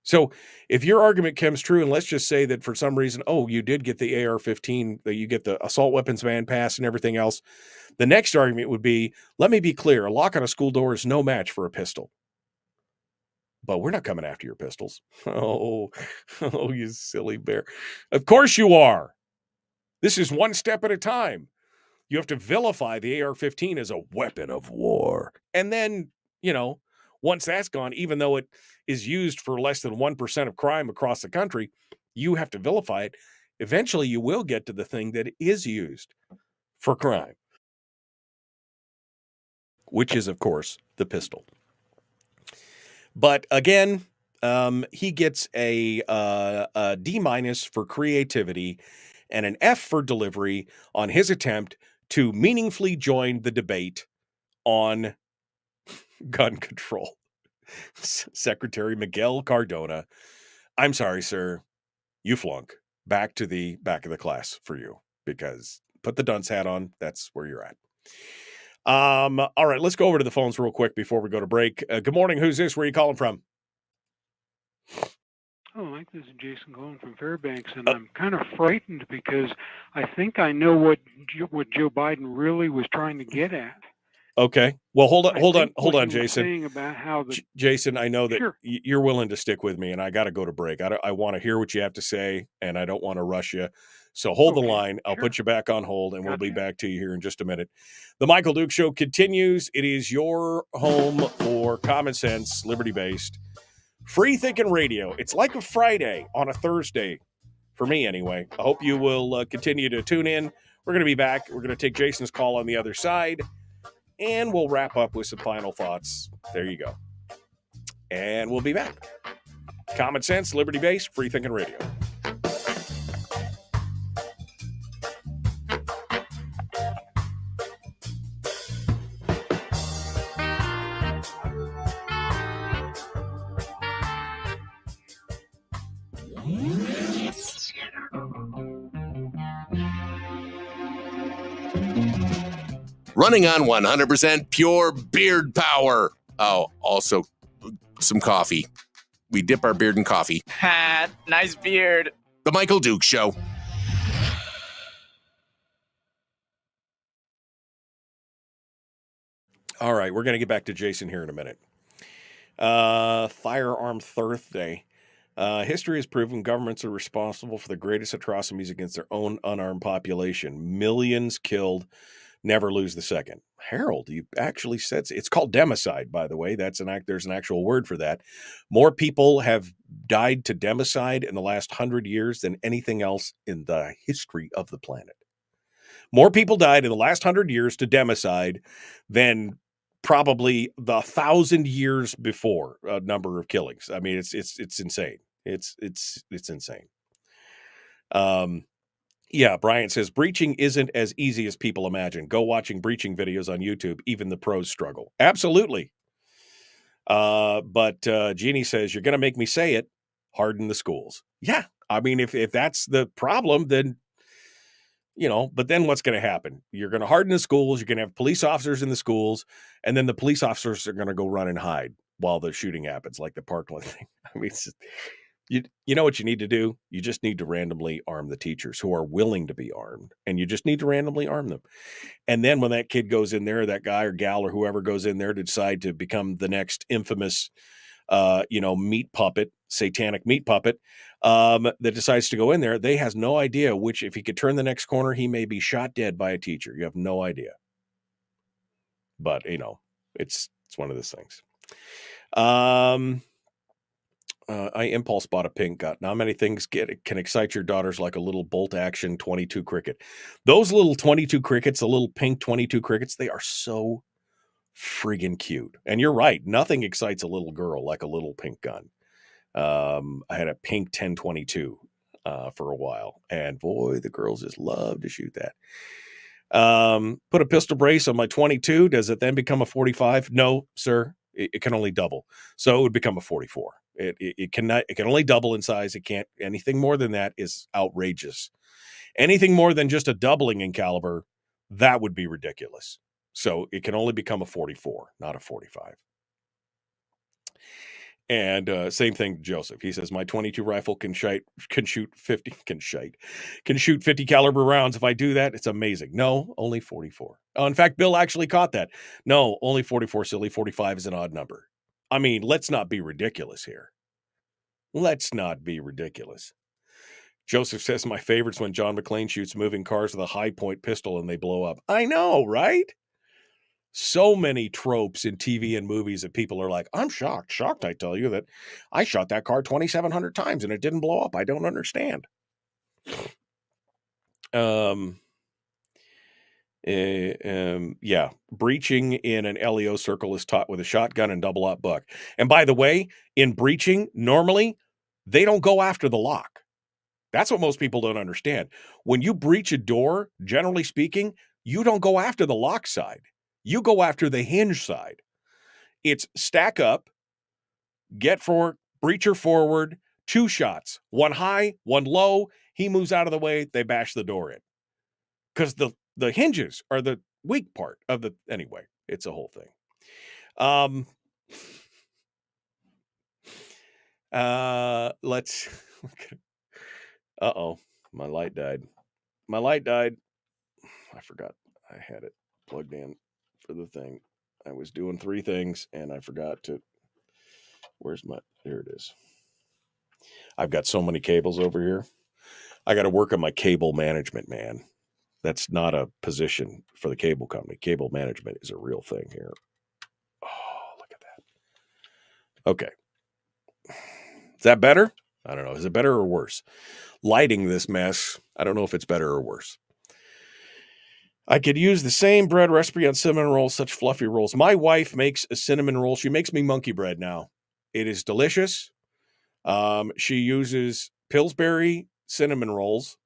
So if your argument comes true, and let's just say that for some reason, you did get the AR-15, that you get the assault weapons ban pass and everything else, the next argument would be, let me be clear, a lock on a school door is no match for a pistol. But we're not coming after your pistols. Oh, you silly bear. Of course you are. This is one step at a time. You have to vilify the AR-15 as a weapon of war. And then, once that's gone, even though it is used for less than 1% of crime across the country, you have to vilify it. Eventually, you will get to the thing that is used for crime, which is, of course, the pistol. But again, he gets a D- for creativity and an F for delivery on his attempt to meaningfully join the debate on gun control. Secretary Miguel Cardona, I'm sorry, sir, you flunk. Back to the back of the class for you, because put the dunce hat on. That's where you're at. All right, let's go over to the phones real quick before we go to break. Good morning. Who's this? Where are you calling from? Oh, Mike, this is Jason calling from Fairbanks, and I'm kind of frightened because I think I know what Joe Biden really was trying to get at. Okay. Well, hold on, Jason. Saying about how Jason, I know that Sure. You're willing to stick with me, and I got to go to break. I want to hear what you have to say, and I don't want to rush you. So hold the line. I'll put you back on hold, and we'll be back to you here in just a minute. The Michael Dukes Show continues. It is your home for common sense, liberty-based, free-thinking radio. It's like a Friday on a Thursday, for me anyway. I hope you will continue to tune in. We're going to be back. We're going to take Jason's call on the other side, and we'll wrap up with some final thoughts. There you go. And we'll be back. Common sense, liberty-based, free-thinking radio. Running on 100% pure beard power. Oh, also some coffee. We dip our beard in coffee. Ha, nice beard. The Michael Dukes Show. All right, we're going to get back to Jason here in a minute. Firearm Thursday. History has proven governments are responsible for the greatest atrocities against their own unarmed population. Millions killed, never lose the second. Harold, you actually said it's called democide, by the way. There's an actual word for that. More people have died to democide in the last 100 years than anything else in the history of the planet. More people died in the last 100 years to democide than probably the 1,000 years before number of killings. I mean, it's insane. It's insane. Yeah, Brian says breaching isn't as easy as people imagine. Go watching breaching videos on YouTube. Even the pros struggle. Absolutely. But Jeannie says, you're going to make me say it. Harden the schools. Yeah. I mean, if that's the problem, then, but then what's going to happen? You're going to harden the schools. You're going to have police officers in the schools. And then the police officers are going to go run and hide while the shooting happens, like the Parkland thing. I mean, You know what you need to do? You just need to randomly arm the teachers who are willing to be armed, and you just need to randomly arm them. And then when that kid goes in there, that guy or gal or whoever goes in there to decide to become the next infamous, meat puppet, satanic meat puppet, that decides to go in there, they has no idea if he could turn the next corner, he may be shot dead by a teacher. You have no idea. But, it's one of those things. I impulse bought a pink gun. Now, how many things can excite your daughters like a little bolt action 22 cricket? Those little 22 crickets, the little pink 22 crickets, they are so friggin' cute. And you're right. Nothing excites a little girl like a little pink gun. I had a pink 1022 for a while. And boy, the girls just love to shoot that. Put a pistol brace on my 22. Does it then become a 45? No, sir. It can only double. So it would become a 44. It can only double in size. It can't, anything more than that is outrageous. Anything more than just a doubling in caliber, that would be ridiculous. So it can only become a 44, not a 45. And same thing, Joseph. He says, my 22 rifle can shoot 50 caliber rounds. If I do that, it's amazing. No, only 44. Oh, in fact, Bill actually caught that. No, only 44, silly. 45 is an odd number. I mean, let's not be ridiculous here. Let's not be ridiculous. Joseph says, my favorite's when John McClane shoots moving cars with a high point pistol and they blow up. I know, right? So many tropes in TV and movies that people are like, I'm shocked. Shocked, I tell you, that I shot that car 2,700 times and it didn't blow up. I don't understand. Breaching in an LEO circle is taught with a shotgun and double-aught buck. And by the way, in breaching, normally, they don't go after the lock. That's what most people don't understand. When you breach a door, generally speaking, you don't go after the lock side. You go after the hinge side. It's stack up, get for breacher forward, 2 shots, one high, one low. He moves out of the way. They bash the door in. Because the hinges are the weak part of the, anyway, it's a whole thing. My light died. I forgot I had it plugged in for the thing. I was doing 3 things and I forgot to, here it is. I've got so many cables over here. I got to work on my cable management, man. That's not a position for the cable company. Cable management is a real thing here. Oh, look at that. Okay. Is that better? I don't know. Is it better or worse? Lighting this mess, I don't know if it's better or worse. I could use the same bread recipe on cinnamon rolls, such fluffy rolls. My wife makes a cinnamon roll. She makes me monkey bread now. It is delicious. She uses Pillsbury cinnamon rolls.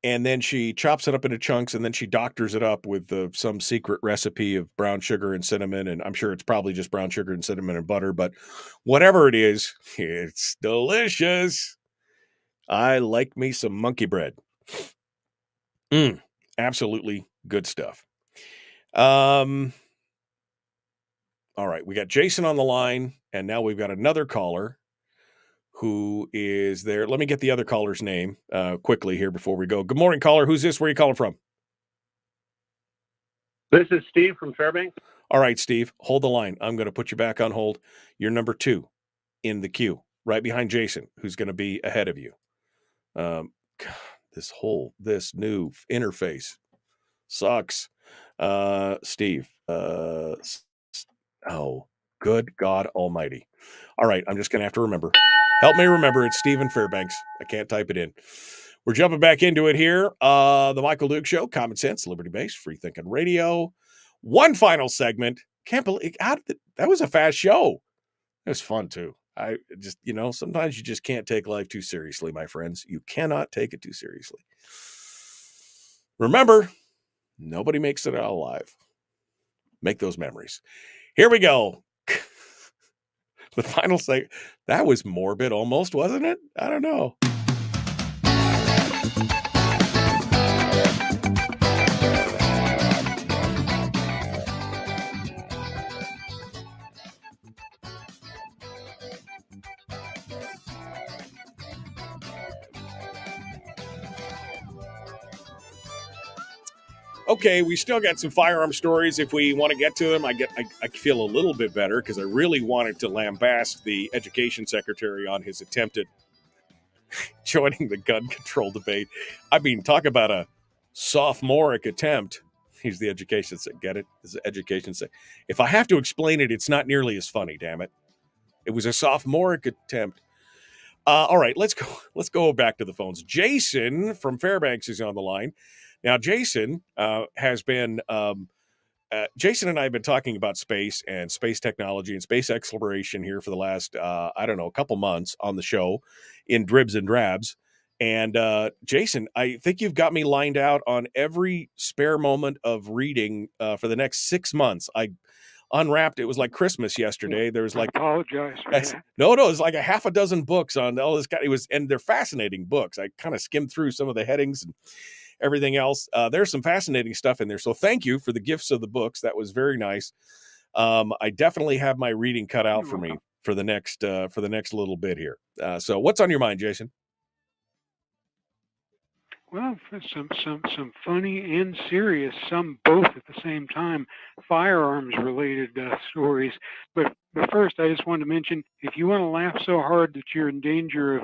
And then she chops it up into chunks, and then she doctors it up with some secret recipe of brown sugar and cinnamon. And I'm sure it's probably just brown sugar and cinnamon and butter, but whatever it is, it's delicious. I like me some monkey bread. Absolutely good stuff. All right, we got Jason on the line, and now we've got another caller who is there. Let me get the other caller's name quickly here before we go. Good morning, caller. Who's this? Where are you calling from? This is Steve from Fairbanks. All right, Steve, hold the line. I'm going to put you back on hold. You're number 2 in the queue, right behind Jason, who's going to be ahead of you. This new interface sucks. Steve. Oh, good God Almighty. All right, I'm just going to have to remember. Help me remember, it's Stephen Fairbanks. I can't type it in. We're jumping back into it here. The Michael Duke Show, Common Sense, Liberty-Based, Free Thinking Radio. One final segment. Can't believe that was a fast show. It was fun, too. I just, sometimes you just can't take life too seriously, my friends. You cannot take it too seriously. Remember, nobody makes it out alive. Make those memories. Here we go. The final segment. That was morbid almost, wasn't it? I don't know. Okay, we still got some firearm stories. If we want to get to them, I feel a little bit better because I really wanted to lambaste the education secretary on his attempt at joining the gun control debate. I mean, talk about a sophomoric attempt. He's the education sec. Get it? This is education sec. If I have to explain it, it's not nearly as funny. Damn it! It was a sophomoric attempt. All right, let's go back to the phones. Jason from Fairbanks is on the line. Now, Jason has been Jason and I have been talking about space and space technology and space exploration here for the last a couple months on the show in dribs and drabs. And Jason, I think you've got me lined out on every spare moment of reading for the next 6 months. I unwrapped. It was like Christmas yesterday. There was like I apologize for that. No, it was like a half a dozen books on all this guy. And they're fascinating books. I kind of skimmed through some of the headings and everything else. There's some fascinating stuff in there. So thank you for the gifts of the books. That was very nice. I definitely have my reading cut out for me for the next little bit here. So what's on your mind, Jason? Well, some funny and serious, some both at the same time, firearms related stories. But first, I just wanted to mention, if you want to laugh so hard that you're in danger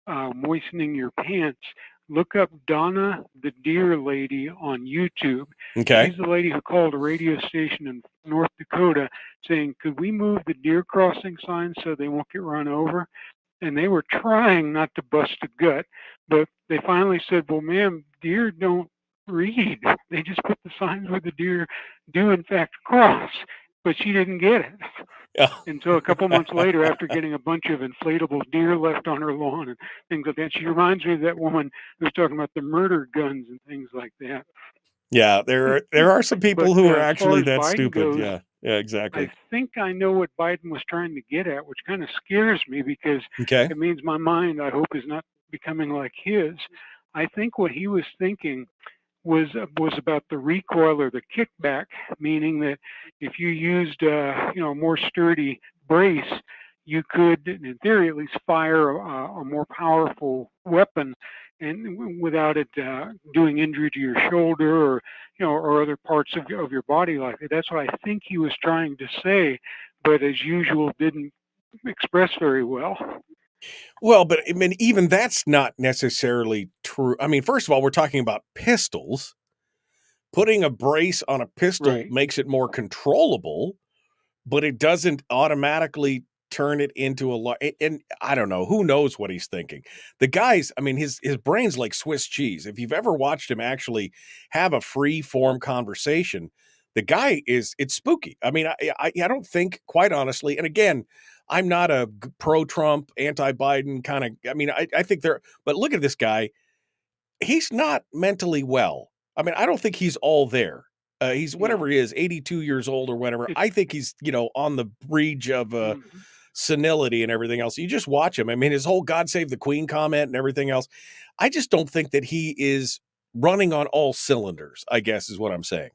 of moistening your pants, look up Donna the Deer Lady on YouTube. Okay. She's the lady who called a radio station in North Dakota saying, could we move the deer crossing signs so they won't get run over? And they were trying not to bust a gut, but they finally said, well, ma'am, deer don't read. They just put the signs where the deer do, in fact, cross. But she didn't get it. Until a couple months later, after getting a bunch of inflatable deer left on her lawn and things like that. She reminds me of that woman who was talking about the murder guns and things like that. Yeah, there are some people who are actually that Biden stupid. goes, Yeah, exactly. I think I know what Biden was trying to get at, which kind of scares me because Okay. it means my mind, I hope, is not becoming like his. I think what he was thinking was about the recoil or the kickback, meaning that if you used a more sturdy brace, you could, in theory at least, fire a more powerful weapon, and without it doing injury to your shoulder or other parts of your body like that. That's what I think he was trying to say, but as usual, didn't express very well. Well, but I mean, even that's not necessarily true. I mean, first of all, we're talking about pistols. Putting a brace on a pistol makes it more controllable, but it doesn't automatically turn it into and I don't know, who knows what he's thinking. The guy's, I mean, his brain's like Swiss cheese. If you've ever watched him actually have a free form conversation, the guy it's spooky. I mean, I don't think, quite honestly, and again, I'm not a pro-Trump, anti-Biden kind of, I mean, I think but look at this guy. He's not mentally well. I mean, I don't think he's all there. He's whatever he is, 82 years old or whatever. I think he's, on the bridge of senility and everything else. You just watch him. I mean, his whole God Save the Queen comment and everything else. I just don't think that he is running on all cylinders, I guess is what I'm saying.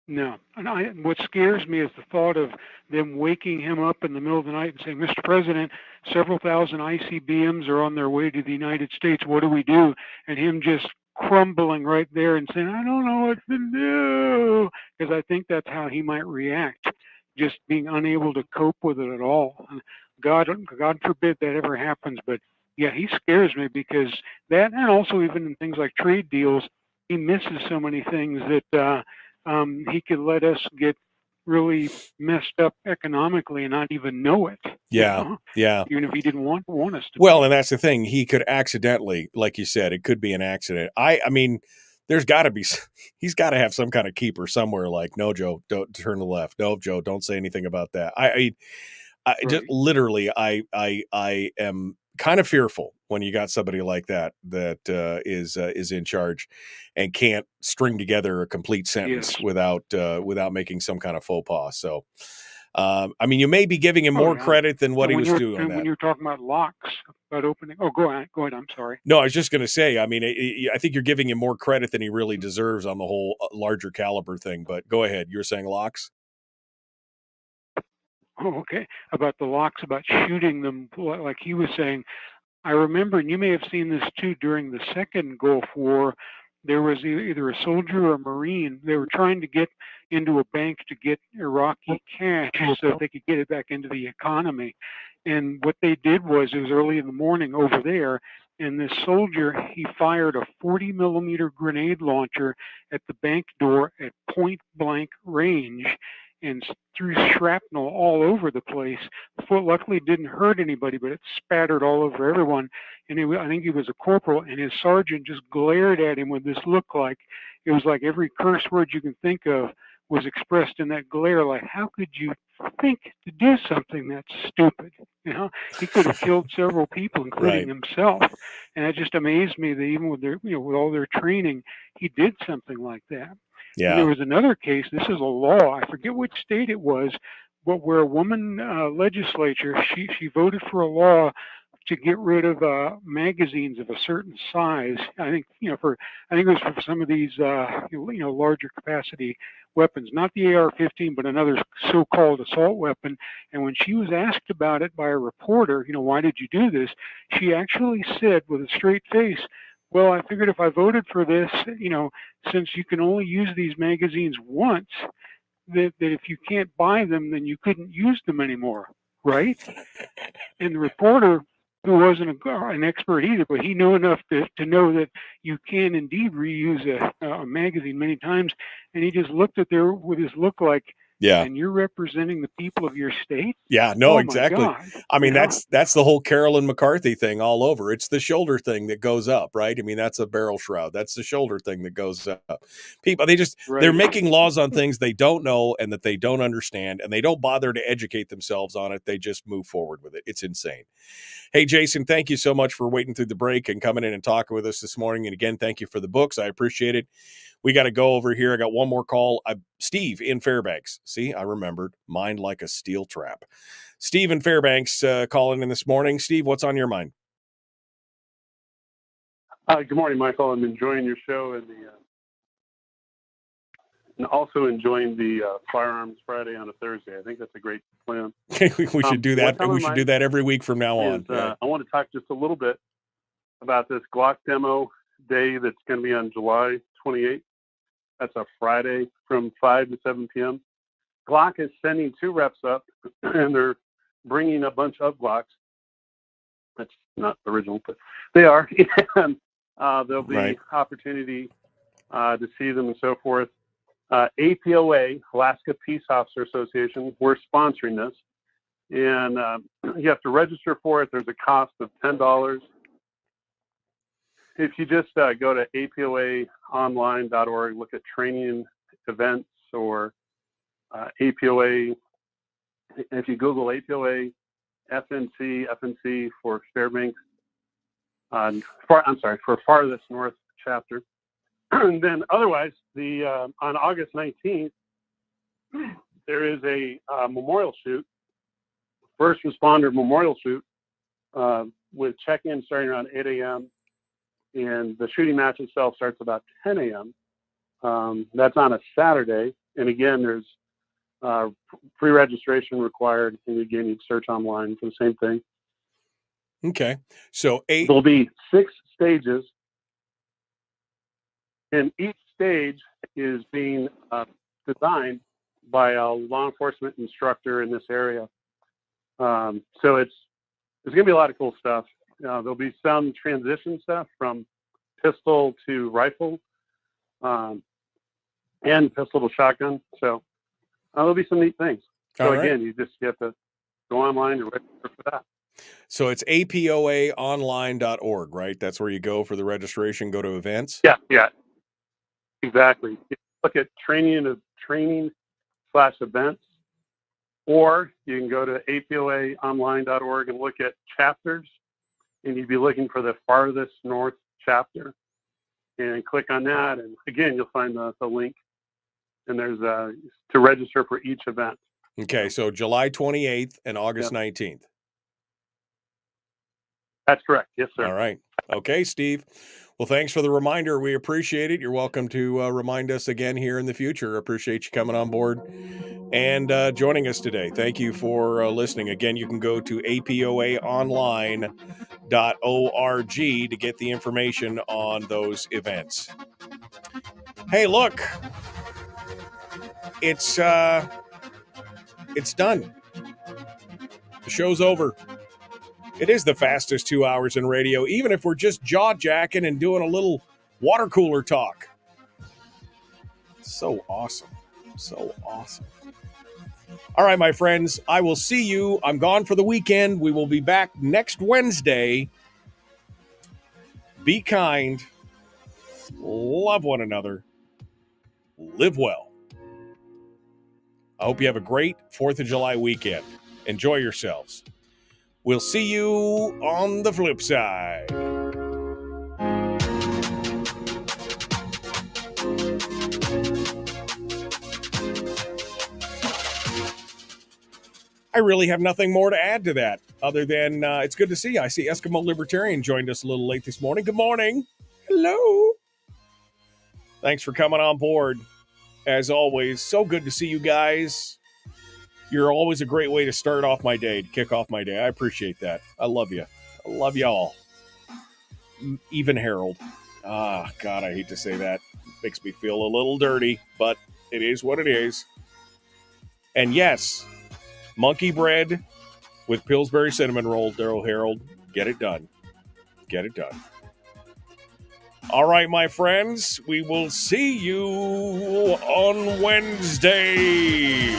No. And what scares me is the thought of them waking him up in the middle of the night and saying, Mr. President, several thousand ICBMs are on their way to the United States. What do we do? And him just crumbling right there and saying, I don't know what to do. Because I think that's how he might react, just being unable to cope with it at all. God forbid that ever happens. But yeah, he scares me because that, and also even in things like trade deals, he misses so many things that he could let us get really messed up economically and not even know it. Yeah. Even if he didn't want us to. Well, and that's the thing. He could accidentally, like you said, it could be an accident. I mean, he's got to have some kind of keeper somewhere like, no, Joe, don't turn to the left. No, Joe, don't say anything about that. I just literally, I am kind of fearful when you got somebody like that is in charge and can't string together a complete sentence without making some kind of faux pas. So, I mean, you may be giving him more credit than what he was doing on that. When you're talking about locks, about opening. Oh, go ahead. I'm sorry. No, I was just going to say, I mean, I think you're giving him more credit than he really deserves on the whole larger caliber thing. But go ahead. You were saying locks? Oh, okay. About the locks, about shooting them, like he was saying. I remember, and you may have seen this too during the second Gulf War, there was either a soldier or a Marine. They were trying to get into a bank to get Iraqi cash so that they could get it back into the economy. And what they did was, it was early in the morning over there, and this soldier, he fired a 40 millimeter grenade launcher at the bank door at point blank range and threw shrapnel all over the place. Luckily, it didn't hurt anybody, but it spattered all over everyone. And I think he was a corporal, and his sergeant just glared at him with this look like, it was like every curse word you can think of was expressed in that glare. Like, how could you think to do something that's stupid? You know, he could have killed several people, including himself. And that just amazed me that even with their, with all their training, he did something like that. Yeah. And there was another case. This is a law. I forget which state it was, but where a woman legislature, she voted for a law to get rid of magazines of a certain size. I think it was for some of these larger capacity weapons, not the AR-15, but another so-called assault weapon. And when she was asked about it by a reporter, why did you do this? She actually said with a straight face, well, I figured if I voted for this, since you can only use these magazines once, that if you can't buy them, then you couldn't use them anymore, right? And the reporter, who wasn't an expert either, but he knew enough to know that you can indeed reuse a magazine many times, and he just looked at there with his look like, yeah, and you're representing the people of your state? Yeah, no, Oh, exactly. my God. I mean, that's the whole Carolyn McCarthy thing all over. It's the shoulder thing that goes up, right? I mean, that's a barrel shroud. That's the shoulder thing that goes up. People, they're making laws on things they don't know and that they don't understand, and they don't bother to educate themselves on it. They just move forward with it. It's insane. Hey, Jason, thank you so much for waiting through the break and coming in and talking with us this morning. And again, thank you for the books. I appreciate it. We got to go over here. I got one more call. Steve in Fairbanks. See, I remembered. Mind like a steel trap. Steve in Fairbanks calling in this morning. Steve, what's on your mind? Good morning, Michael. I'm enjoying your show and also enjoying the Firearms Friday on a Thursday. I think that's a great plan. We should do that. We should do that every week from now on. I want to talk just a little bit about this Glock demo day that's going to be on July 28th. That's a Friday from 5 to 7 p.m. Glock is sending 2 reps up, and they're bringing a bunch of Glocks. That's not original, but they are. And there'll be opportunity to see them and so forth. APOA, Alaska Peace Officer Association, we're sponsoring this. And you have to register for it. There's a cost of $10. If you just go to apoaonline.org, look at training events or APOA, if you Google APOA FNC for Fairbanks, for Farthest North chapter. And then otherwise, on August 19th, there is a memorial shoot, first responder memorial shoot with check-in starting around 8 a.m. And the shooting match itself starts about 10 a.m. That's on a Saturday. And again, there's pre-registration required. And again, you search online for the same thing. Okay. So there'll be 6 stages. And each stage is being designed by a law enforcement instructor in this area. So there's going to be a lot of cool stuff. There'll be some transition stuff from pistol to rifle and pistol to shotgun. So there'll be some neat things. So again, you have to go online and register for that. So it's apoaonline.org, right? That's where you go for the registration, go to events? Yeah, exactly. You look at training/events, or you can go to apoaonline.org and look at chapters, and you'd be looking for the Farthest North chapter and click on that. And again, you'll find the link, and there's to register for each event. Okay, so July 28th and August 19th. That's correct. Yes, sir. All right. Okay, Steve. Well, thanks for the reminder. We appreciate it. You're welcome to remind us again here in the future. Appreciate you coming on board and joining us today. Thank you for listening. Again, you can go to apoaonline.org to get the information on those events. Hey, look, it's done. The show's over. It is the fastest 2 hours in radio, even if we're just jaw-jacking and doing a little water cooler talk. So awesome. So awesome. All right, my friends, I will see you. I'm gone for the weekend. We will be back next Wednesday. Be kind. Love one another. Live well. I hope you have a great 4th of July weekend. Enjoy yourselves. We'll see you on the flip side. I really have nothing more to add to that other than it's good to see you. I see Eskimo Libertarian joined us a little late this morning. Good morning. Hello. Thanks for coming on board. As always, so good to see you guys. You're always a great way to start off my day, to kick off my day. I appreciate that. I love you. I love y'all. Even Harold. Ah, God, I hate to say that. Makes me feel a little dirty, but it is what it is. And yes, monkey bread with Pillsbury cinnamon roll, Daryl Harold. Get it done. Get it done. All right, my friends, we will see you on Wednesday.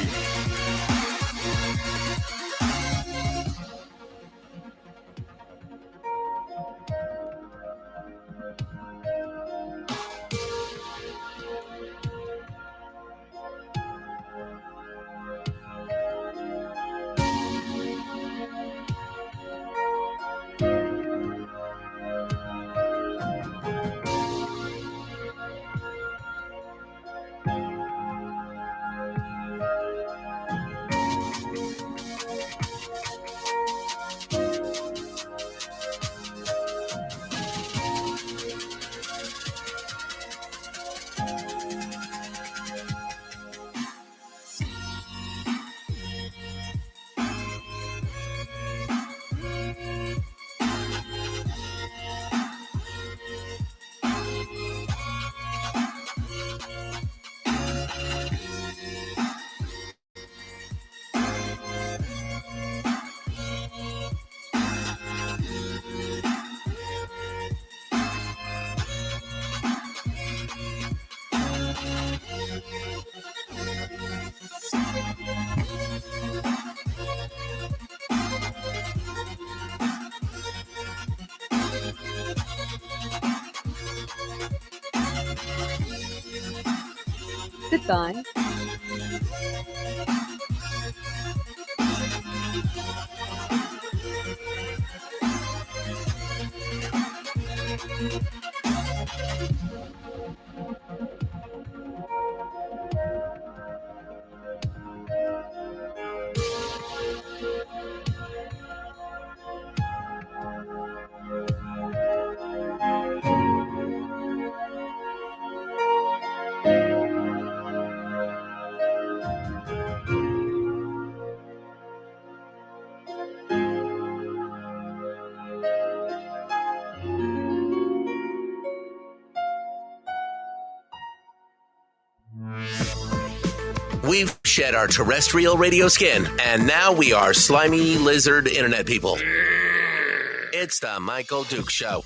Goodbye. We've shed our terrestrial radio skin, and now we are slimy lizard internet people. It's the Michael Dukes Show.